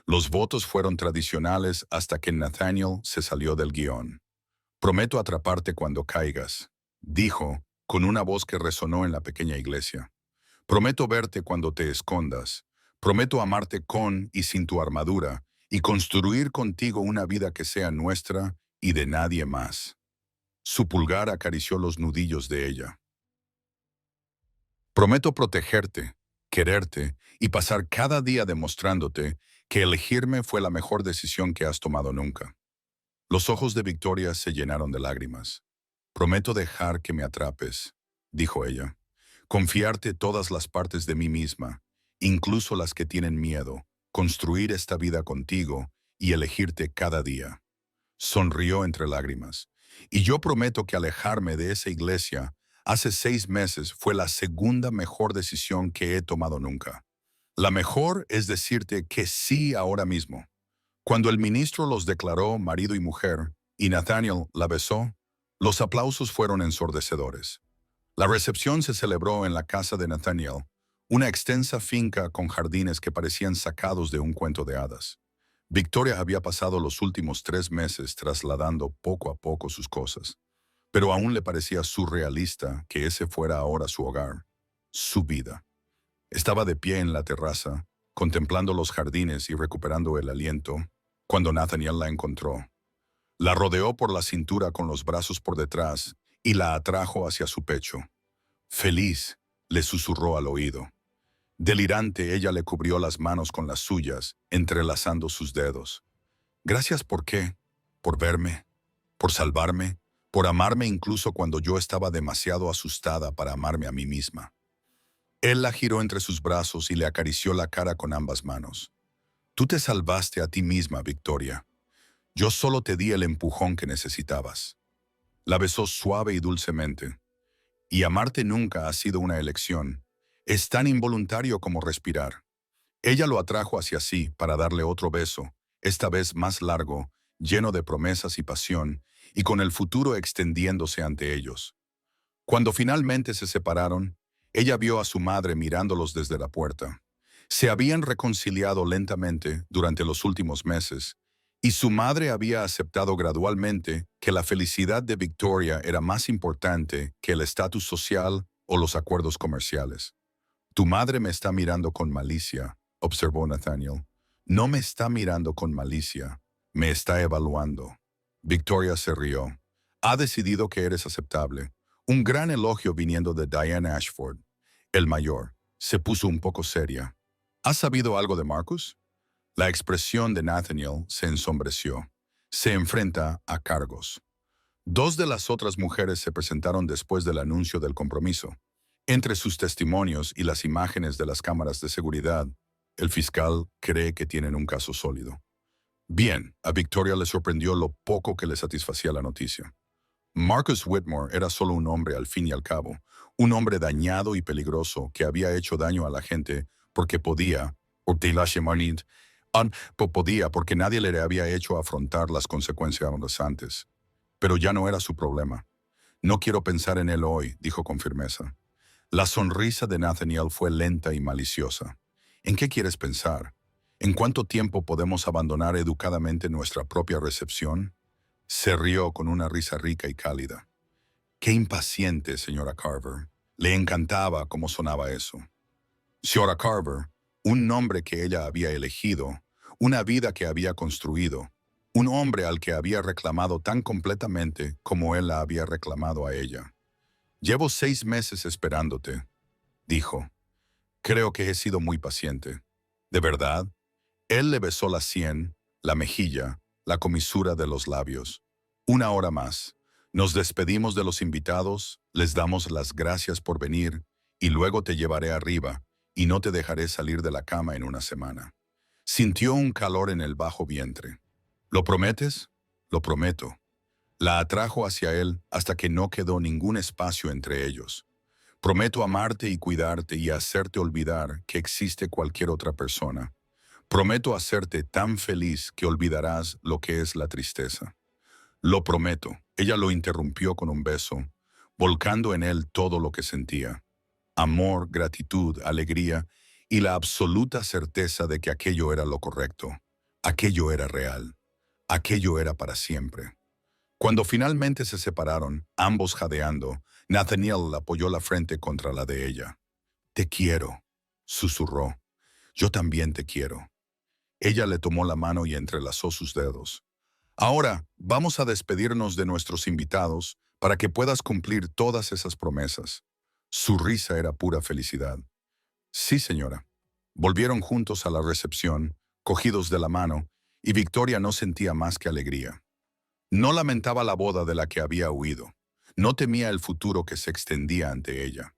Los votos fueron tradicionales hasta que Nathaniel se salió del guión. «Prometo atraparte cuando caigas», dijo, con una voz que resonó en la pequeña iglesia. «Prometo verte cuando te escondas. Prometo amarte con y sin tu armadura y construir contigo una vida que sea nuestra y de nadie más». Su pulgar acarició los nudillos de ella. «Prometo protegerte, quererte y pasar cada día demostrándote que elegirme fue la mejor decisión que has tomado nunca». Los ojos de Victoria se llenaron de lágrimas. Prometo dejar que me atrapes, dijo ella. Confiarte todas las partes de mí misma, incluso las que tienen miedo, construir esta vida contigo y elegirte cada día. Sonrió entre lágrimas. Y yo prometo que alejarme de esa iglesia hace 6 meses fue la segunda mejor decisión que he tomado nunca. La mejor es decirte que sí ahora mismo. Cuando el ministro los declaró marido y mujer, y Nathaniel la besó, los aplausos fueron ensordecedores. La recepción se celebró en la casa de Nathaniel, una extensa finca con jardines que parecían sacados de un cuento de hadas. Victoria había pasado los últimos 3 meses trasladando poco a poco sus cosas, pero aún le parecía surrealista que ese fuera ahora su hogar, su vida. Estaba de pie en la terraza, contemplando los jardines y recuperando el aliento, cuando Nathaniel la encontró. La rodeó por la cintura con los brazos por detrás y la atrajo hacia su pecho. Feliz, le susurró al oído. Delirante, ella le cubrió las manos con las suyas, entrelazando sus dedos. Gracias ¿por qué? Por verme, por salvarme, por amarme incluso cuando yo estaba demasiado asustada para amarme a mí misma. Él la giró entre sus brazos y le acarició la cara con ambas manos. Tú te salvaste a ti misma, Victoria. Yo solo te di el empujón que necesitabas. La besó suave y dulcemente. Y amarte nunca ha sido una elección. Es tan involuntario como respirar. Ella lo atrajo hacia sí para darle otro beso, esta vez más largo, lleno de promesas y pasión, y con el futuro extendiéndose ante ellos. Cuando finalmente se separaron, ella vio a su madre mirándolos desde la puerta. Se habían reconciliado lentamente durante los últimos meses, y su madre había aceptado gradualmente que la felicidad de Victoria era más importante que el estatus social o los acuerdos comerciales. Tu madre me está mirando con malicia, observó Nathaniel. No me está mirando con malicia, me está evaluando. Victoria se rió. Ha decidido que eres aceptable. Un gran elogio viniendo de Diane Ashford. El mayor se puso un poco seria. ¿Has sabido algo de Marcus? La expresión de Nathaniel se ensombreció. Se enfrenta a cargos. 2 de las otras mujeres se presentaron después del anuncio del compromiso. Entre sus testimonios y las imágenes de las cámaras de seguridad, el fiscal cree que tienen un caso sólido. Bien, a Victoria le sorprendió lo poco que le satisfacía la noticia. Marcus Whitmore era solo un hombre al fin y al cabo, un hombre dañado y peligroso que había hecho daño a la gente porque podía, porque nadie le había hecho afrontar las consecuencias antes. Pero ya no era su problema. No quiero pensar en él hoy, dijo con firmeza. La sonrisa de Nathaniel fue lenta y maliciosa. ¿En qué quieres pensar? ¿En cuánto tiempo podemos abandonar educadamente nuestra propia recepción? Se rió con una risa rica y cálida. Qué impaciente, señora Carver. Le encantaba cómo sonaba eso. Señora Carver, un nombre que ella había elegido, una vida que había construido, un hombre al que había reclamado tan completamente como él la había reclamado a ella. Llevo 6 meses esperándote, dijo. Creo que he sido muy paciente. ¿De verdad? Él le besó la sien, la mejilla, la comisura de los labios. 1 hora más. Nos despedimos de los invitados, les damos las gracias por venir, y luego te llevaré arriba, y no te dejaré salir de la cama en una semana. Sintió un calor en el bajo vientre. ¿Lo prometes? Lo prometo. La atrajo hacia él hasta que no quedó ningún espacio entre ellos. Prometo amarte y cuidarte y hacerte olvidar que existe cualquier otra persona. Prometo hacerte tan feliz que olvidarás lo que es la tristeza. Lo prometo. Ella lo interrumpió con un beso, volcando en él todo lo que sentía. Amor, gratitud, alegría y la absoluta certeza de que aquello era lo correcto. Aquello era real. Aquello era para siempre. Cuando finalmente se separaron, ambos jadeando, Nathaniel apoyó la frente contra la de ella. Te quiero, susurró. Yo también te quiero. Ella le tomó la mano y entrelazó sus dedos. Ahora, vamos a despedirnos de nuestros invitados para que puedas cumplir todas esas promesas. Su risa era pura felicidad. Sí, señora. Volvieron juntos a la recepción, cogidos de la mano, y Victoria no sentía más que alegría. No lamentaba la boda de la que había huido. No temía el futuro que se extendía ante ella.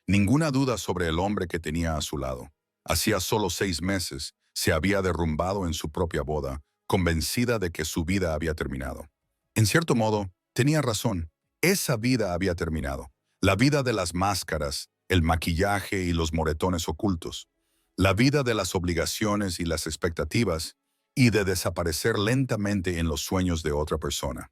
Ninguna duda sobre el hombre que tenía a su lado. Hacía solo 6 meses se había derrumbado en su propia boda, convencida de que su vida había terminado. En cierto modo, tenía razón. Esa vida había terminado. La vida de las máscaras, el maquillaje y los moretones ocultos. La vida de las obligaciones y las expectativas y de desaparecer lentamente en los sueños de otra persona.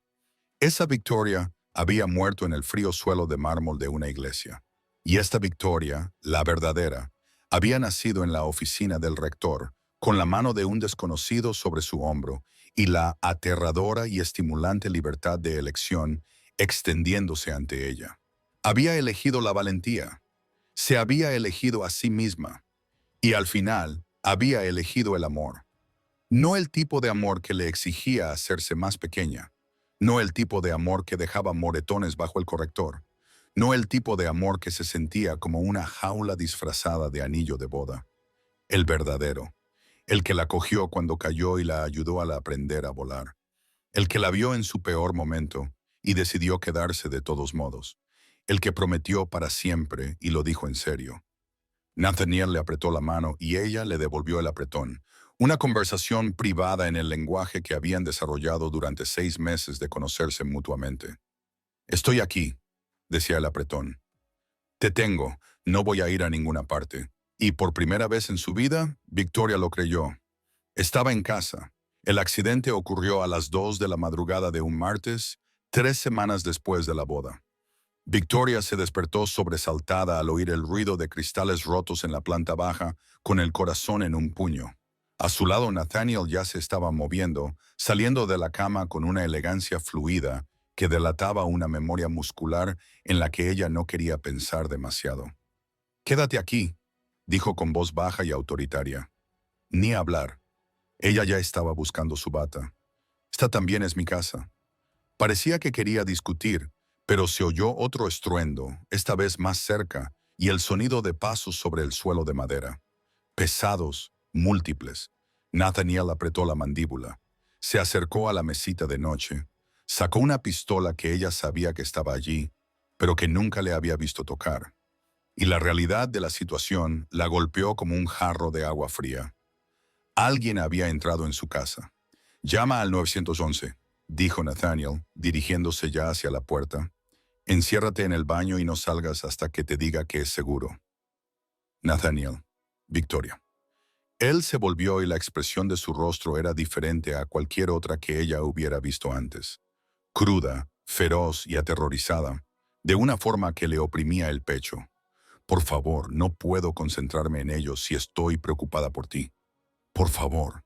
Esa Victoria había muerto en el frío suelo de mármol de una iglesia. Y esta Victoria, la verdadera, había nacido en la oficina del rector, con la mano de un desconocido sobre su hombro y la aterradora y estimulante libertad de elección extendiéndose ante ella. Había elegido la valentía, se había elegido a sí misma y al final había elegido el amor. No el tipo de amor que le exigía hacerse más pequeña, no el tipo de amor que dejaba moretones bajo el corrector, no el tipo de amor que se sentía como una jaula disfrazada de anillo de boda. El verdadero, el que la cogió cuando cayó y la ayudó a aprender a volar, el que la vio en su peor momento y decidió quedarse de todos modos, el que prometió para siempre y lo dijo en serio. Nathaniel le apretó la mano y ella le devolvió el apretón. Una conversación privada en el lenguaje que habían desarrollado durante 6 meses de conocerse mutuamente. «Estoy aquí», decía el apretón. «Te tengo, no voy a ir a ninguna parte». Y por primera vez en su vida, Victoria lo creyó. Estaba en casa. El accidente ocurrió a las 2 de la madrugada de un martes, 3 semanas después de la boda. Victoria se despertó sobresaltada al oír el ruido de cristales rotos en la planta baja, con el corazón en un puño. A su lado Nathaniel ya se estaba moviendo, saliendo de la cama con una elegancia fluida que delataba una memoria muscular en la que ella no quería pensar demasiado. «Quédate aquí», dijo con voz baja y autoritaria. «Ni hablar». Ella ya estaba buscando su bata. «Esta también es mi casa». Parecía que quería discutir, pero se oyó otro estruendo, esta vez más cerca, y el sonido de pasos sobre el suelo de madera. Pesados, múltiples. Nathaniel apretó la mandíbula. Se acercó a la mesita de noche. Sacó una pistola que ella sabía que estaba allí, pero que nunca le había visto tocar. Y la realidad de la situación la golpeó como un jarro de agua fría. Alguien había entrado en su casa. «Llama al 911», dijo Nathaniel, dirigiéndose ya hacia la puerta. «Enciérrate en el baño y no salgas hasta que te diga que es seguro». Nathaniel. Victoria. Él se volvió y la expresión de su rostro era diferente a cualquier otra que ella hubiera visto antes. Cruda, feroz y aterrorizada, de una forma que le oprimía el pecho. «Por favor, no puedo concentrarme en ello si estoy preocupada por ti. Por favor».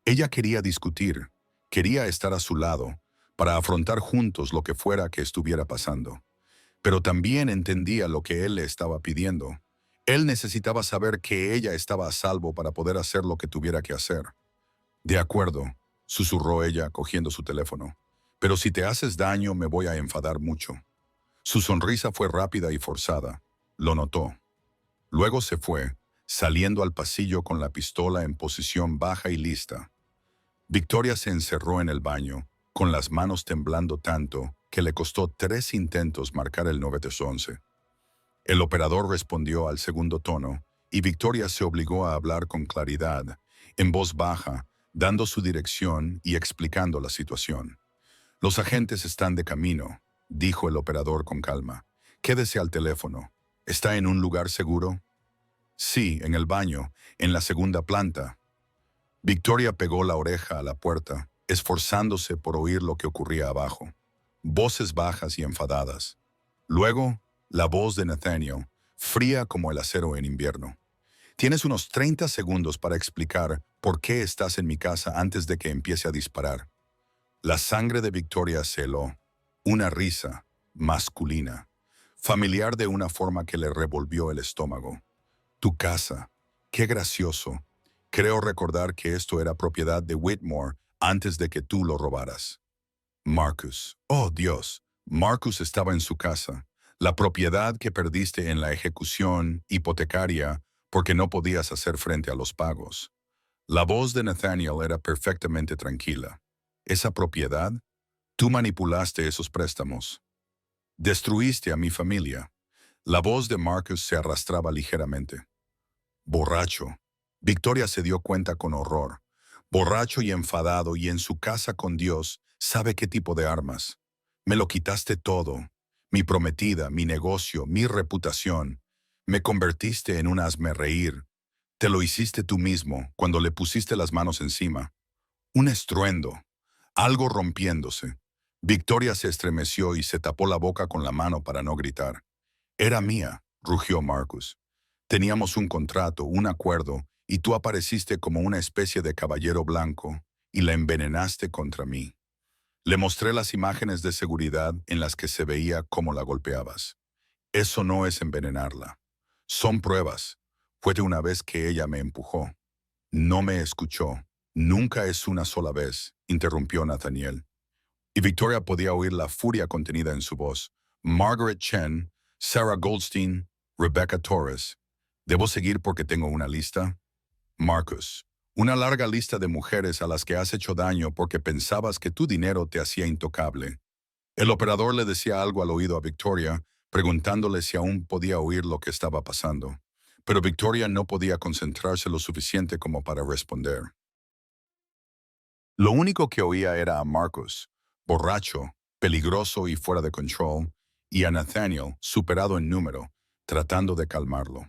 Ella quería discutir, quería estar a su lado, para afrontar juntos lo que fuera que estuviera pasando. Pero también entendía lo que él le estaba pidiendo. Él necesitaba saber que ella estaba a salvo para poder hacer lo que tuviera que hacer. «De acuerdo», susurró ella cogiendo su teléfono. «Pero si te haces daño me voy a enfadar mucho». Su sonrisa fue rápida y forzada. Lo notó. Luego se fue, saliendo al pasillo con la pistola en posición baja y lista. Victoria se encerró en el baño, con las manos temblando tanto que le costó 3 intentos marcar el 911. El operador respondió al segundo tono y Victoria se obligó a hablar con claridad, en voz baja, dando su dirección y explicando la situación. «Los agentes están de camino», dijo el operador con calma. «Quédese al teléfono. ¿Está en un lugar seguro?» «Sí, en el baño, en la segunda planta». Victoria pegó la oreja a la puerta, esforzándose por oír lo que ocurría abajo. Voces bajas y enfadadas. Luego, la voz de Nathaniel, fría como el acero en invierno. «Tienes unos 30 segundos para explicar por qué estás en mi casa antes de que empiece a disparar». La sangre de Victoria se heló. Una risa, masculina, familiar de una forma que le revolvió el estómago. «Tu casa. Qué gracioso. Creo recordar que esto era propiedad de Whitmore antes de que tú lo robaras». Marcus. Oh, Dios. Marcus estaba en su casa. La propiedad que perdiste en la ejecución hipotecaria porque no podías hacer frente a los pagos. La voz de Nathaniel era perfectamente tranquila. ¿Esa propiedad? Tú manipulaste esos préstamos. Destruiste a mi familia. La voz de Marcus se arrastraba ligeramente. Borracho. Victoria se dio cuenta con horror. Borracho y enfadado y en su casa con Dios, ¿sabe qué tipo de armas? Me lo quitaste todo. Mi prometida, mi negocio, mi reputación. Me convertiste en un hazmerreír. Te lo hiciste tú mismo cuando le pusiste las manos encima. Un estruendo. Algo rompiéndose. Victoria se estremeció y se tapó la boca con la mano para no gritar. Era mía, rugió Marcus. Teníamos un contrato, un acuerdo, y tú apareciste como una especie de caballero blanco y la envenenaste contra mí. Le mostré las imágenes de seguridad en las que se veía cómo la golpeabas. Eso no es envenenarla. Son pruebas. Fue de una vez que ella me empujó. No me escuchó. Nunca es una sola vez, interrumpió Nathaniel. Y Victoria podía oír la furia contenida en su voz. Margaret Chen, Sarah Goldstein, Rebecca Torres. ¿Debo seguir porque tengo una lista? Marcus, una larga lista de mujeres a las que has hecho daño porque pensabas que tu dinero te hacía intocable. El operador le decía algo al oído a Victoria, preguntándole si aún podía oír lo que estaba pasando. Pero Victoria no podía concentrarse lo suficiente como para responder. Lo único que oía era a Marcus, borracho, peligroso y fuera de control, y a Nathaniel, superado en número, tratando de calmarlo.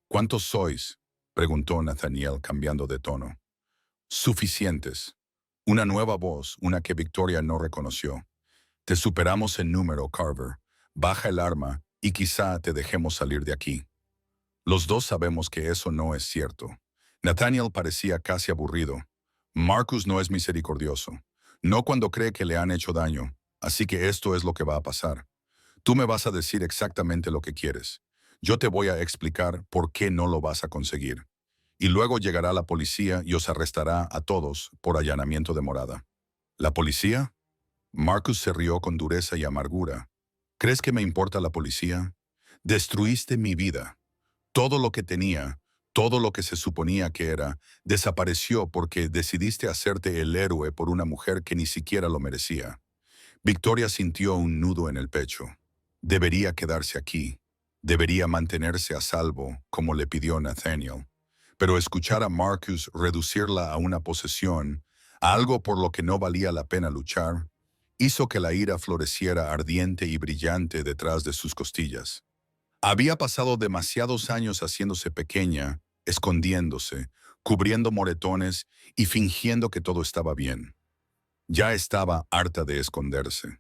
¿Cuántos sois? Preguntó Nathaniel cambiando de tono. Suficientes. Una nueva voz, una que Victoria no reconoció. Te superamos en número, Carver. Baja el arma y quizá te dejemos salir de aquí. Los dos sabemos que eso no es cierto. Nathaniel parecía casi aburrido. Marcus no es misericordioso. No cuando cree que le han hecho daño. Así que esto es lo que va a pasar. Tú me vas a decir exactamente lo que quieres. Yo te voy a explicar por qué no lo vas a conseguir. Y luego llegará la policía y os arrestará a todos por allanamiento de morada. ¿La policía? Marcus se rió con dureza y amargura. ¿Crees que me importa la policía? Destruiste mi vida. Todo lo que tenía, todo lo que se suponía que era, desapareció porque decidiste hacerte el héroe por una mujer que ni siquiera lo merecía. Victoria sintió un nudo en el pecho. Debería quedarse aquí. Debería mantenerse a salvo, como le pidió Nathaniel. Pero escuchar a Marcus reducirla a una posesión, a algo por lo que no valía la pena luchar, hizo que la ira floreciera ardiente y brillante detrás de sus costillas. Había pasado demasiados años haciéndose pequeña, escondiéndose, cubriendo moretones y fingiendo que todo estaba bien. Ya estaba harta de esconderse.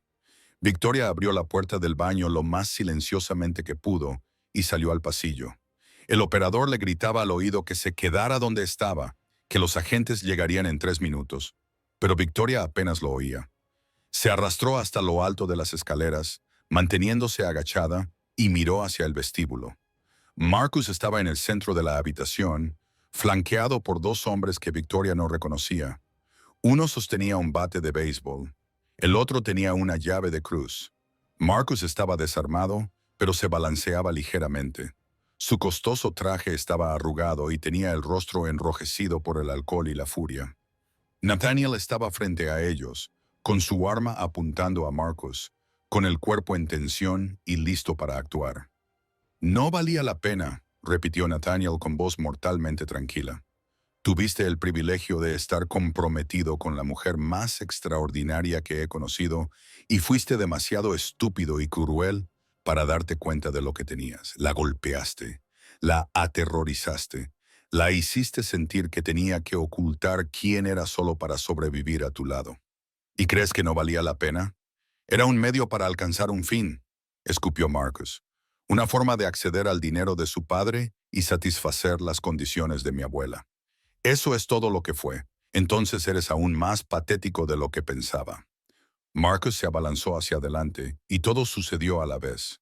Victoria abrió la puerta del baño lo más silenciosamente que pudo y salió al pasillo. El operador le gritaba al oído que se quedara donde estaba, que los agentes llegarían en 3 minutos, pero Victoria apenas lo oía. Se arrastró hasta lo alto de las escaleras, manteniéndose agachada, y miró hacia el vestíbulo. Marcus estaba en el centro de la habitación, flanqueado por 2 hombres que Victoria no reconocía. Uno sostenía un bate de béisbol. El otro tenía una llave de cruz. Marcus estaba desarmado, pero se balanceaba ligeramente. Su costoso traje estaba arrugado y tenía el rostro enrojecido por el alcohol y la furia. Nathaniel estaba frente a ellos, con su arma apuntando a Marcus, con el cuerpo en tensión y listo para actuar. No valía la pena, repitió Nathaniel con voz mortalmente tranquila. Tuviste el privilegio de estar comprometido con la mujer más extraordinaria que he conocido y fuiste demasiado estúpido y cruel para darte cuenta de lo que tenías. La golpeaste, la aterrorizaste, la hiciste sentir que tenía que ocultar quién era solo para sobrevivir a tu lado. ¿Y crees que no valía la pena? Era un medio para alcanzar un fin, escupió Marcus. Una forma de acceder al dinero de su padre y satisfacer las condiciones de mi abuela. Eso es todo lo que fue. Entonces eres aún más patético de lo que pensaba. Marcus se abalanzó hacia adelante y todo sucedió a la vez.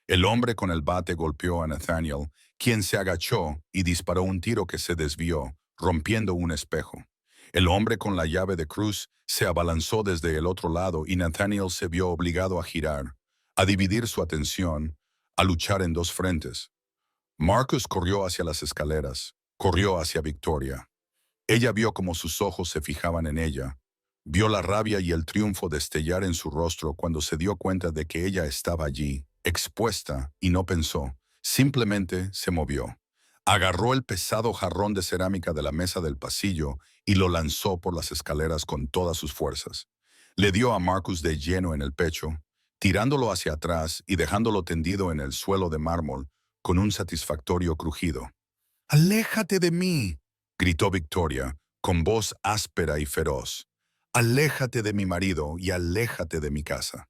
El hombre con el bate golpeó a Nathaniel, quien se agachó y disparó un tiro que se desvió, rompiendo un espejo. El hombre con la llave de cruz se abalanzó desde el otro lado y Nathaniel se vio obligado a girar, a dividir su atención, a luchar en 2 frentes. Marcus corrió hacia las escaleras, corrió hacia Victoria. Ella vio cómo sus ojos se fijaban en ella, Vio la rabia y el triunfo destellar en su rostro cuando se dio cuenta de que ella estaba allí, expuesta, y no pensó. Simplemente se movió. Agarró el pesado jarrón de cerámica de la mesa del pasillo y lo lanzó por las escaleras con todas sus fuerzas. Le dio a Marcus de lleno en el pecho, tirándolo hacia atrás y dejándolo tendido en el suelo de mármol con un satisfactorio crujido. «¡Aléjate de mí!», gritó Victoria, con voz áspera y feroz. «Aléjate de mi marido y aléjate de mi casa».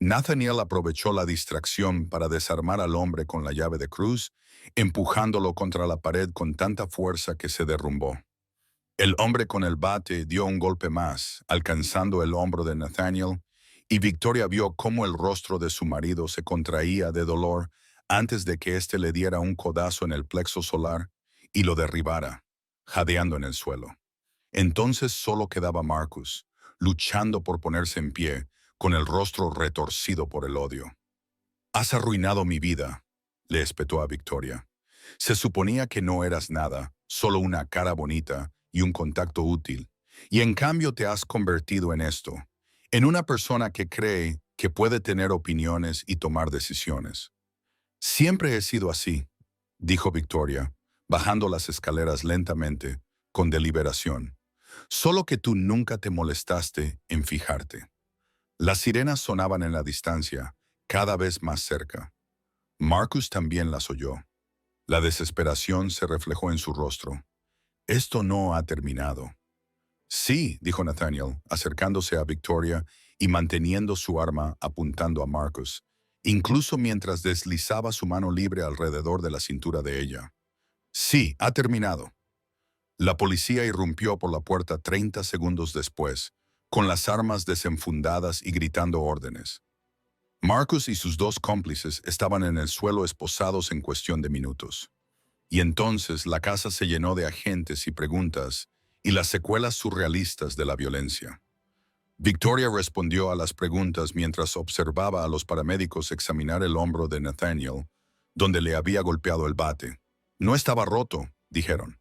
Nathaniel aprovechó la distracción para desarmar al hombre con la llave de cruz, empujándolo contra la pared con tanta fuerza que se derrumbó. El hombre con el bate dio un golpe más, alcanzando el hombro de Nathaniel, y Victoria vio cómo el rostro de su marido se contraía de dolor antes de que éste le diera un codazo en el plexo solar y lo derribara, jadeando en el suelo. Entonces solo quedaba Marcus, luchando por ponerse en pie, con el rostro retorcido por el odio. «Has arruinado mi vida», le espetó a Victoria. «Se suponía que no eras nada, solo una cara bonita y un contacto útil, y en cambio te has convertido en esto, en una persona que cree que puede tener opiniones y tomar decisiones». «Siempre he sido así», dijo Victoria, bajando las escaleras lentamente, con deliberación. «Solo que tú nunca te molestaste en fijarte». Las sirenas sonaban en la distancia, cada vez más cerca. Marcus también las oyó. La desesperación se reflejó en su rostro. «Esto no ha terminado». «Sí», dijo Nathaniel, acercándose a Victoria y manteniendo su arma apuntando a Marcus, incluso mientras deslizaba su mano libre alrededor de la cintura de ella. «Sí, ha terminado». La policía irrumpió por la puerta 30 segundos después, con las armas desenfundadas y gritando órdenes. Marcus y sus dos cómplices estaban en el suelo esposados en cuestión de minutos. Y entonces la casa se llenó de agentes y preguntas y las secuelas surrealistas de la violencia. Victoria respondió a las preguntas mientras observaba a los paramédicos examinar el hombro de Nathaniel, donde le había golpeado el bate. «No estaba roto», dijeron.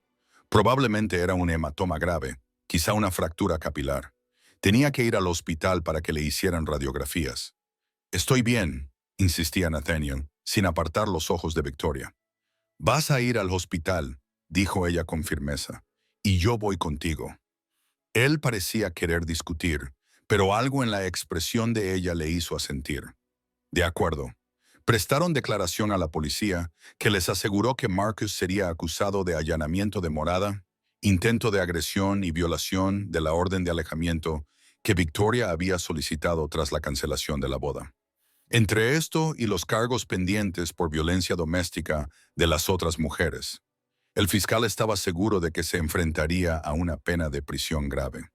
«Probablemente era un hematoma grave, quizá una fractura capilar. Tenía que ir al hospital para que le hicieran radiografías». «Estoy bien», insistía Nathaniel, sin apartar los ojos de Victoria. «Vas a ir al hospital», dijo ella con firmeza, «y yo voy contigo». Él parecía querer discutir, pero algo en la expresión de ella le hizo asentir. «De acuerdo». Prestaron declaración a la policía, que les aseguró que Marcus sería acusado de allanamiento de morada, intento de agresión y violación de la orden de alejamiento que Victoria había solicitado tras la cancelación de la boda. Entre esto y los cargos pendientes por violencia doméstica de las otras mujeres, el fiscal estaba seguro de que se enfrentaría a una pena de prisión grave.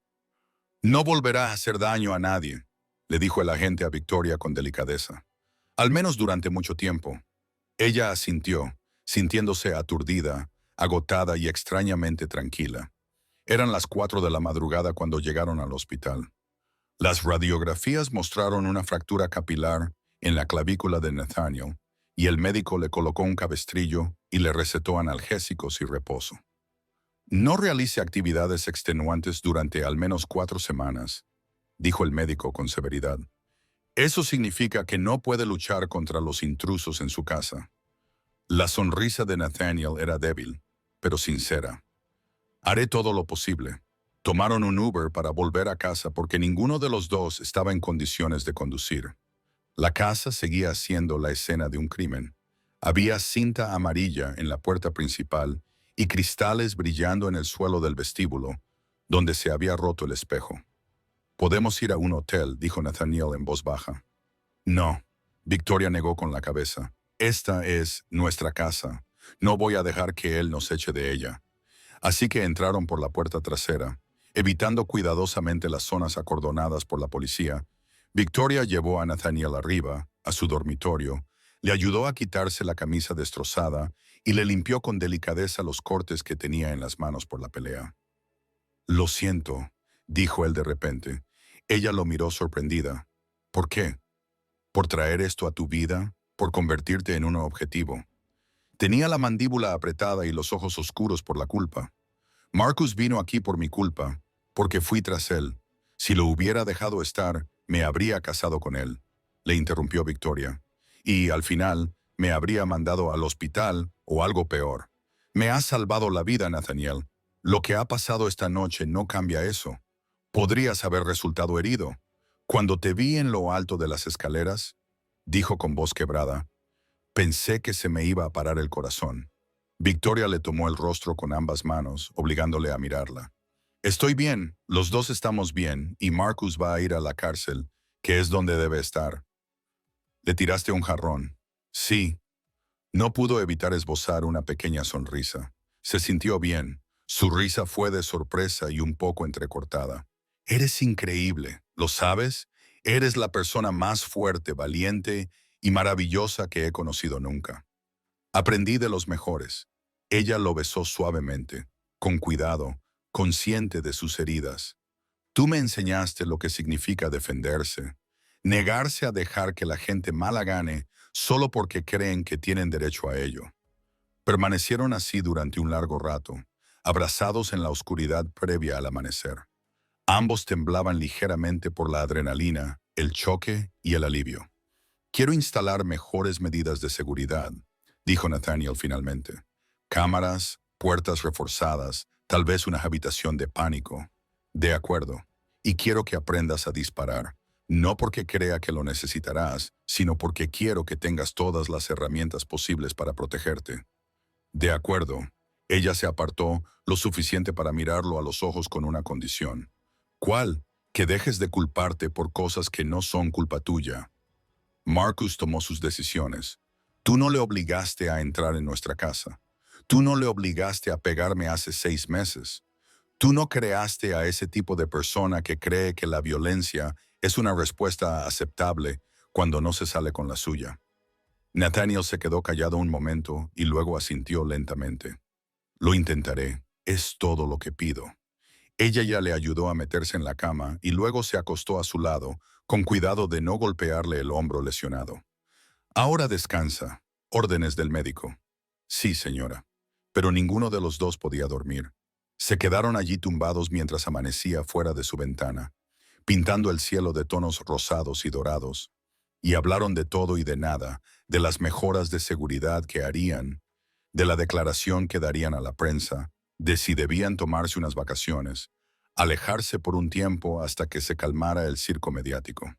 «No volverá a hacer daño a nadie», le dijo el agente a Victoria con delicadeza. «Al menos durante mucho tiempo». Ella asintió, sintiéndose aturdida, agotada y extrañamente tranquila. Eran las 4 de la madrugada cuando llegaron al hospital. Las radiografías mostraron una fractura capilar en la clavícula de Nathaniel, y el médico le colocó un cabestrillo y le recetó analgésicos y reposo. «No realice actividades extenuantes durante al menos 4 semanas», dijo el médico con severidad. «Eso significa que no puede luchar contra los intrusos en su casa». La sonrisa de Nathaniel era débil, pero sincera. «Haré todo lo posible». Tomaron un Uber para volver a casa porque ninguno de los dos estaba en condiciones de conducir. La casa seguía siendo la escena de un crimen. Había cinta amarilla en la puerta principal y cristales brillando en el suelo del vestíbulo, donde se había roto el espejo. «Podemos ir a un hotel», dijo Nathaniel en voz baja. «No», Victoria negó con la cabeza. «Esta es nuestra casa. No voy a dejar que él nos eche de ella». Así que entraron por la puerta trasera, evitando cuidadosamente las zonas acordonadas por la policía. Victoria llevó a Nathaniel arriba, a su dormitorio, le ayudó a quitarse la camisa destrozada y le limpió con delicadeza los cortes que tenía en las manos por la pelea. «Lo siento», dijo él de repente. Ella lo miró sorprendida. «¿Por qué? ¿Por traer esto a tu vida? ¿Por convertirte en un objetivo?» Tenía la mandíbula apretada y los ojos oscuros por la culpa. «Marcus vino aquí por mi culpa, porque fui tras él. Si lo hubiera dejado estar, me habría casado con él, le interrumpió Victoria. Y, al final, me habría mandado al hospital o algo peor. Me has salvado la vida, Nathaniel. Lo que ha pasado esta noche no cambia eso. Podrías haber resultado herido. Cuando te vi en lo alto de las escaleras, dijo con voz quebrada, pensé que se me iba a parar el corazón. Victoria le tomó el rostro con ambas manos, obligándole a mirarla. Estoy bien, los dos estamos bien, y Marcus va a ir a la cárcel, que es donde debe estar. Le tiraste un jarrón. Sí. No pudo evitar esbozar una pequeña sonrisa. Se sintió bien. Su risa fue de sorpresa y un poco entrecortada. Eres increíble, ¿lo sabes? Eres la persona más fuerte, valiente y maravillosa que he conocido nunca. Aprendí de los mejores. Ella lo besó suavemente, con cuidado, consciente de sus heridas. Tú me enseñaste lo que significa defenderse, negarse a dejar que la gente mala gane solo porque creen que tienen derecho a ello. Permanecieron así durante un largo rato, abrazados en la oscuridad previa al amanecer. Ambos temblaban ligeramente por la adrenalina, el choque y el alivio. Quiero instalar mejores medidas de seguridad, dijo Nathaniel finalmente. Cámaras, puertas reforzadas, tal vez una habitación de pánico. De acuerdo. Y quiero que aprendas a disparar. No porque crea que lo necesitarás, sino porque quiero que tengas todas las herramientas posibles para protegerte. De acuerdo. Ella se apartó lo suficiente para mirarlo a los ojos con una condición. ¿Cuál? Que dejes de culparte por cosas que no son culpa tuya. Marcus tomó sus decisiones. Tú no le obligaste a entrar en nuestra casa. Tú no le obligaste a pegarme hace 6 meses. Tú no creaste a ese tipo de persona que cree que la violencia es una respuesta aceptable cuando no se sale con la suya. Nathaniel se quedó callado un momento y luego asintió lentamente. Lo intentaré, es todo lo que pido. Ella ya le ayudó a meterse en la cama y luego se acostó a su lado, con cuidado de no golpearle el hombro lesionado. Ahora descansa. Órdenes del médico. Sí, señora. Pero ninguno de los dos podía dormir. Se quedaron allí tumbados mientras amanecía fuera de su ventana, pintando el cielo de tonos rosados y dorados, y hablaron de todo y de nada, de las mejoras de seguridad que harían, de la declaración que darían a la prensa, de si debían tomarse unas vacaciones, alejarse por un tiempo hasta que se calmara el circo mediático.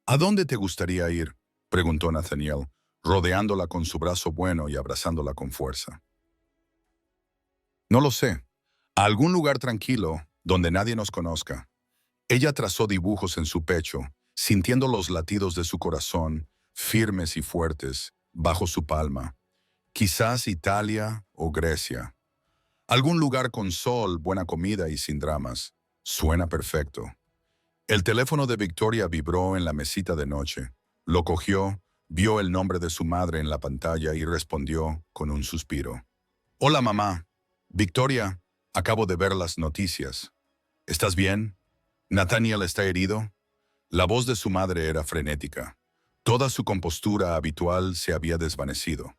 ¿A dónde te gustaría ir?, preguntó Nathaniel, rodeándola con su brazo bueno y abrazándola con fuerza. No lo sé. A algún lugar tranquilo, donde nadie nos conozca. Ella trazó dibujos en su pecho, sintiendo los latidos de su corazón, firmes y fuertes, bajo su palma. Quizás Italia o Grecia. Algún lugar con sol, buena comida y sin dramas. Suena perfecto. El teléfono de Victoria vibró en la mesita de noche. Lo cogió, vio el nombre de su madre en la pantalla y respondió con un suspiro. Hola, mamá. Victoria, acabo de ver las noticias. ¿Estás bien? ¿Nathaniel está herido? La voz de su madre era frenética. Toda su compostura habitual se había desvanecido.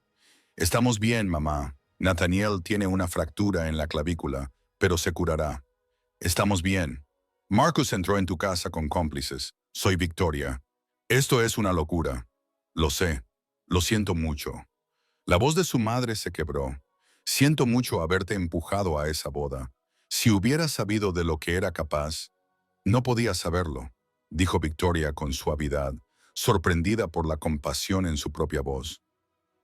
Estamos bien, mamá. Nathaniel tiene una fractura en la clavícula, pero se curará. Estamos bien. Marcus entró en tu casa con cómplices. Soy Victoria. Esto es una locura. Lo sé. Lo siento mucho. La voz de su madre se quebró. Siento mucho haberte empujado a esa boda. Si hubieras sabido de lo que era capaz, no podías saberlo, dijo Victoria con suavidad, sorprendida por la compasión en su propia voz.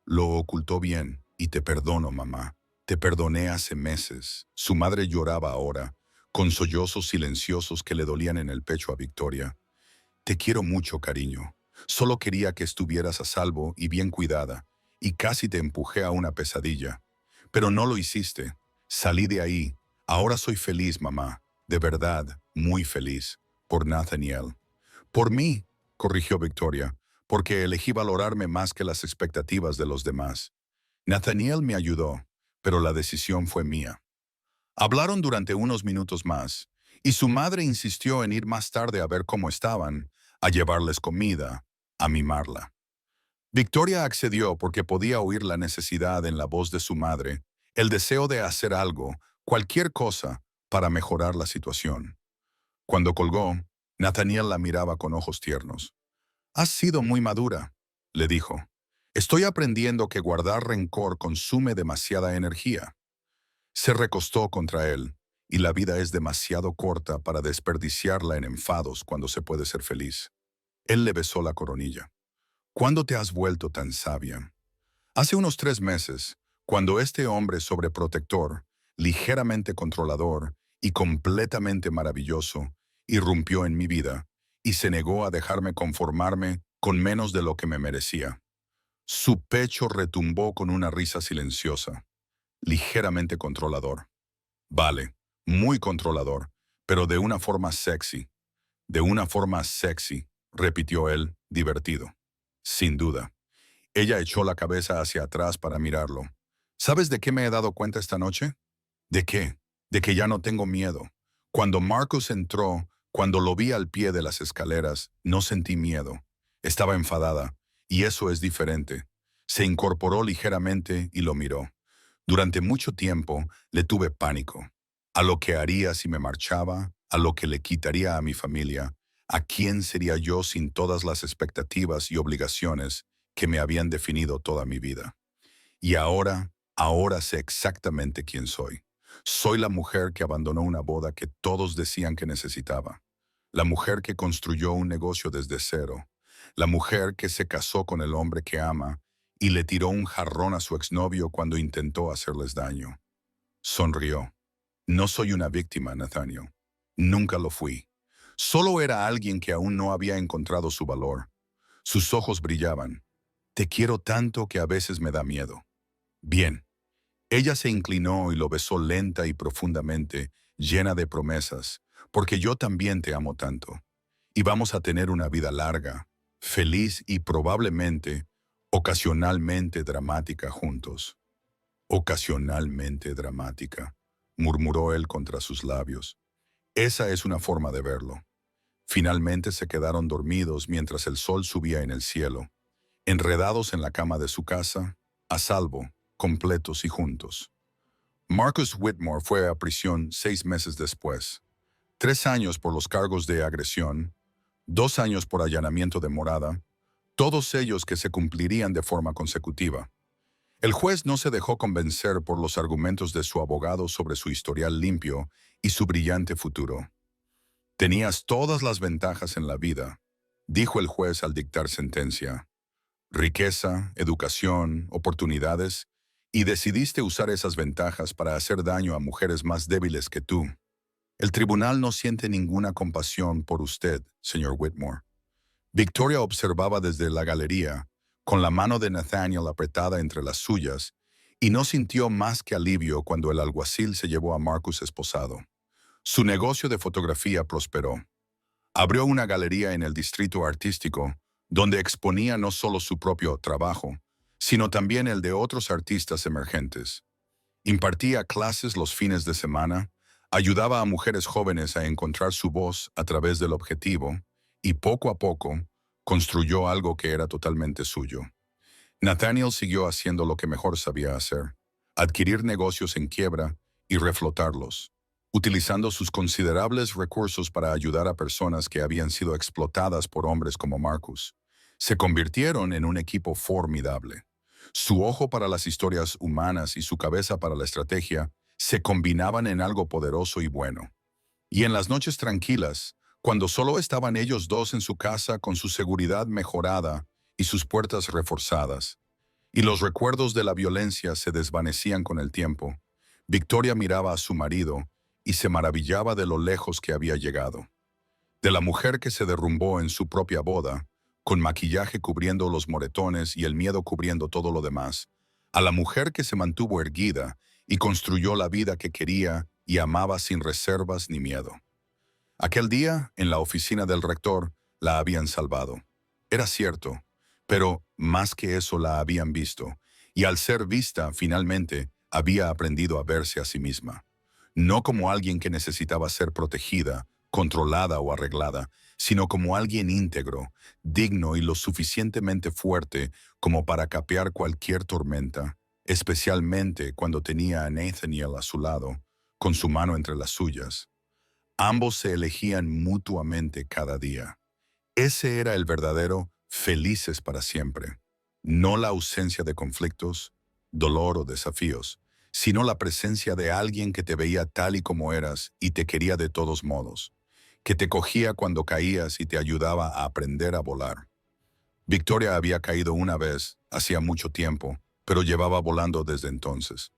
Lo ocultó bien, y te perdono, mamá. Te perdoné hace meses. Su madre lloraba ahora, con sollozos silenciosos que le dolían en el pecho a Victoria. Te quiero mucho, cariño. Solo quería que estuvieras a salvo y bien cuidada, y casi te empujé a una pesadilla. Pero no lo hiciste. Salí de ahí. Ahora soy feliz, mamá. De verdad, muy feliz. Por Nathaniel. Por mí, corrigió Victoria, porque elegí valorarme más que las expectativas de los demás. Nathaniel me ayudó, pero la decisión fue mía. Hablaron durante unos minutos más, y su madre insistió en ir más tarde a ver cómo estaban, a llevarles comida, a mimarla. Victoria accedió porque podía oír la necesidad en la voz de su madre, el deseo de hacer algo, cualquier cosa, para mejorar la situación. Cuando colgó, Nathaniel la miraba con ojos tiernos. «Has sido muy madura», le dijo. «Estoy aprendiendo que guardar rencor consume demasiada energía». Se recostó contra él, y la vida es demasiado corta para desperdiciarla en enfados cuando se puede ser feliz. Él le besó la coronilla. «¿Cuándo te has vuelto tan sabia?» Hace unos 3 meses, cuando este hombre sobreprotector, ligeramente controlador y completamente maravilloso, irrumpió en mi vida y se negó a dejarme conformarme con menos de lo que me merecía. Su pecho retumbó con una risa silenciosa, ligeramente controlador. Vale, muy controlador, pero de una forma sexy. De una forma sexy, repitió él, divertido. Sin duda. Ella echó la cabeza hacia atrás para mirarlo. ¿Sabes de qué me he dado cuenta esta noche? ¿De qué? De que ya no tengo miedo. Cuando Marcus entró, cuando lo vi al pie de las escaleras, no sentí miedo. Estaba enfadada, y eso es diferente. Se incorporó ligeramente y lo miró. Durante mucho tiempo le tuve pánico. A lo que haría si me marchaba, a lo que le quitaría a mi familia, a quién sería yo sin todas las expectativas y obligaciones que me habían definido toda mi vida. Y ahora sé exactamente quién soy. Soy la mujer que abandonó una boda que todos decían que necesitaba. La mujer que construyó un negocio desde cero. La mujer que se casó con el hombre que ama y le tiró un jarrón a su exnovio cuando intentó hacerles daño. Sonrió. No soy una víctima, Nathaniel. Nunca lo fui. Solo era alguien que aún no había encontrado su valor. Sus ojos brillaban. Te quiero tanto que a veces me da miedo. Bien. Ella se inclinó y lo besó lenta y profundamente, llena de promesas, porque yo también te amo tanto. Y vamos a tener una vida larga, feliz y probablemente, ocasionalmente dramática juntos. Ocasionalmente dramática, murmuró él contra sus labios. Esa es una forma de verlo. Finalmente se quedaron dormidos mientras el sol subía en el cielo, enredados en la cama de su casa, a salvo, completos y juntos. Marcus Whitmore fue a prisión 6 meses después. 3 años por los cargos de agresión, 2 años por allanamiento de morada, todos ellos que se cumplirían de forma consecutiva. El juez no se dejó convencer por los argumentos de su abogado sobre su historial limpio y su brillante futuro. Tenías todas las ventajas en la vida, dijo el juez al dictar sentencia. Riqueza, educación, oportunidades, y decidiste usar esas ventajas para hacer daño a mujeres más débiles que tú. El tribunal no siente ninguna compasión por usted, señor Whitmore. Victoria observaba desde la galería, con la mano de Nathaniel apretada entre las suyas, y no sintió más que alivio cuando el alguacil se llevó a Marcus esposado. Su negocio de fotografía prosperó. Abrió una galería en el distrito artístico, donde exponía no solo su propio trabajo, sino también el de otros artistas emergentes. Impartía clases los fines de semana, ayudaba a mujeres jóvenes a encontrar su voz a través del objetivo, y poco a poco construyó algo que era totalmente suyo. Nathaniel siguió haciendo lo que mejor sabía hacer, adquirir negocios en quiebra y reflotarlos, utilizando sus considerables recursos para ayudar a personas que habían sido explotadas por hombres como Marcus. Se convirtieron en un equipo formidable. Su ojo para las historias humanas y su cabeza para la estrategia se combinaban en algo poderoso y bueno. Y en las noches tranquilas, cuando solo estaban ellos dos en su casa con su seguridad mejorada y sus puertas reforzadas, y los recuerdos de la violencia se desvanecían con el tiempo, Victoria miraba a su marido y se maravillaba de lo lejos que había llegado. De la mujer que se derrumbó en su propia boda, con maquillaje cubriendo los moretones y el miedo cubriendo todo lo demás, a la mujer que se mantuvo erguida y construyó la vida que quería y amaba sin reservas ni miedo. Aquel día, en la oficina del rector, la habían salvado. Era cierto, pero más que eso la habían visto, y al ser vista, finalmente, había aprendido a verse a sí misma. No como alguien que necesitaba ser protegida, controlada o arreglada, sino como alguien íntegro, digno y lo suficientemente fuerte como para capear cualquier tormenta, especialmente cuando tenía a Nathaniel a su lado, con su mano entre las suyas. Ambos se elegían mutuamente cada día. Ese era el verdadero felices para siempre. No la ausencia de conflictos, dolor o desafíos, sino la presencia de alguien que te veía tal y como eras y te quería de todos modos, que te cogía cuando caías y te ayudaba a aprender a volar. Victoria había caído una vez, hacía mucho tiempo, pero llevaba volando desde entonces.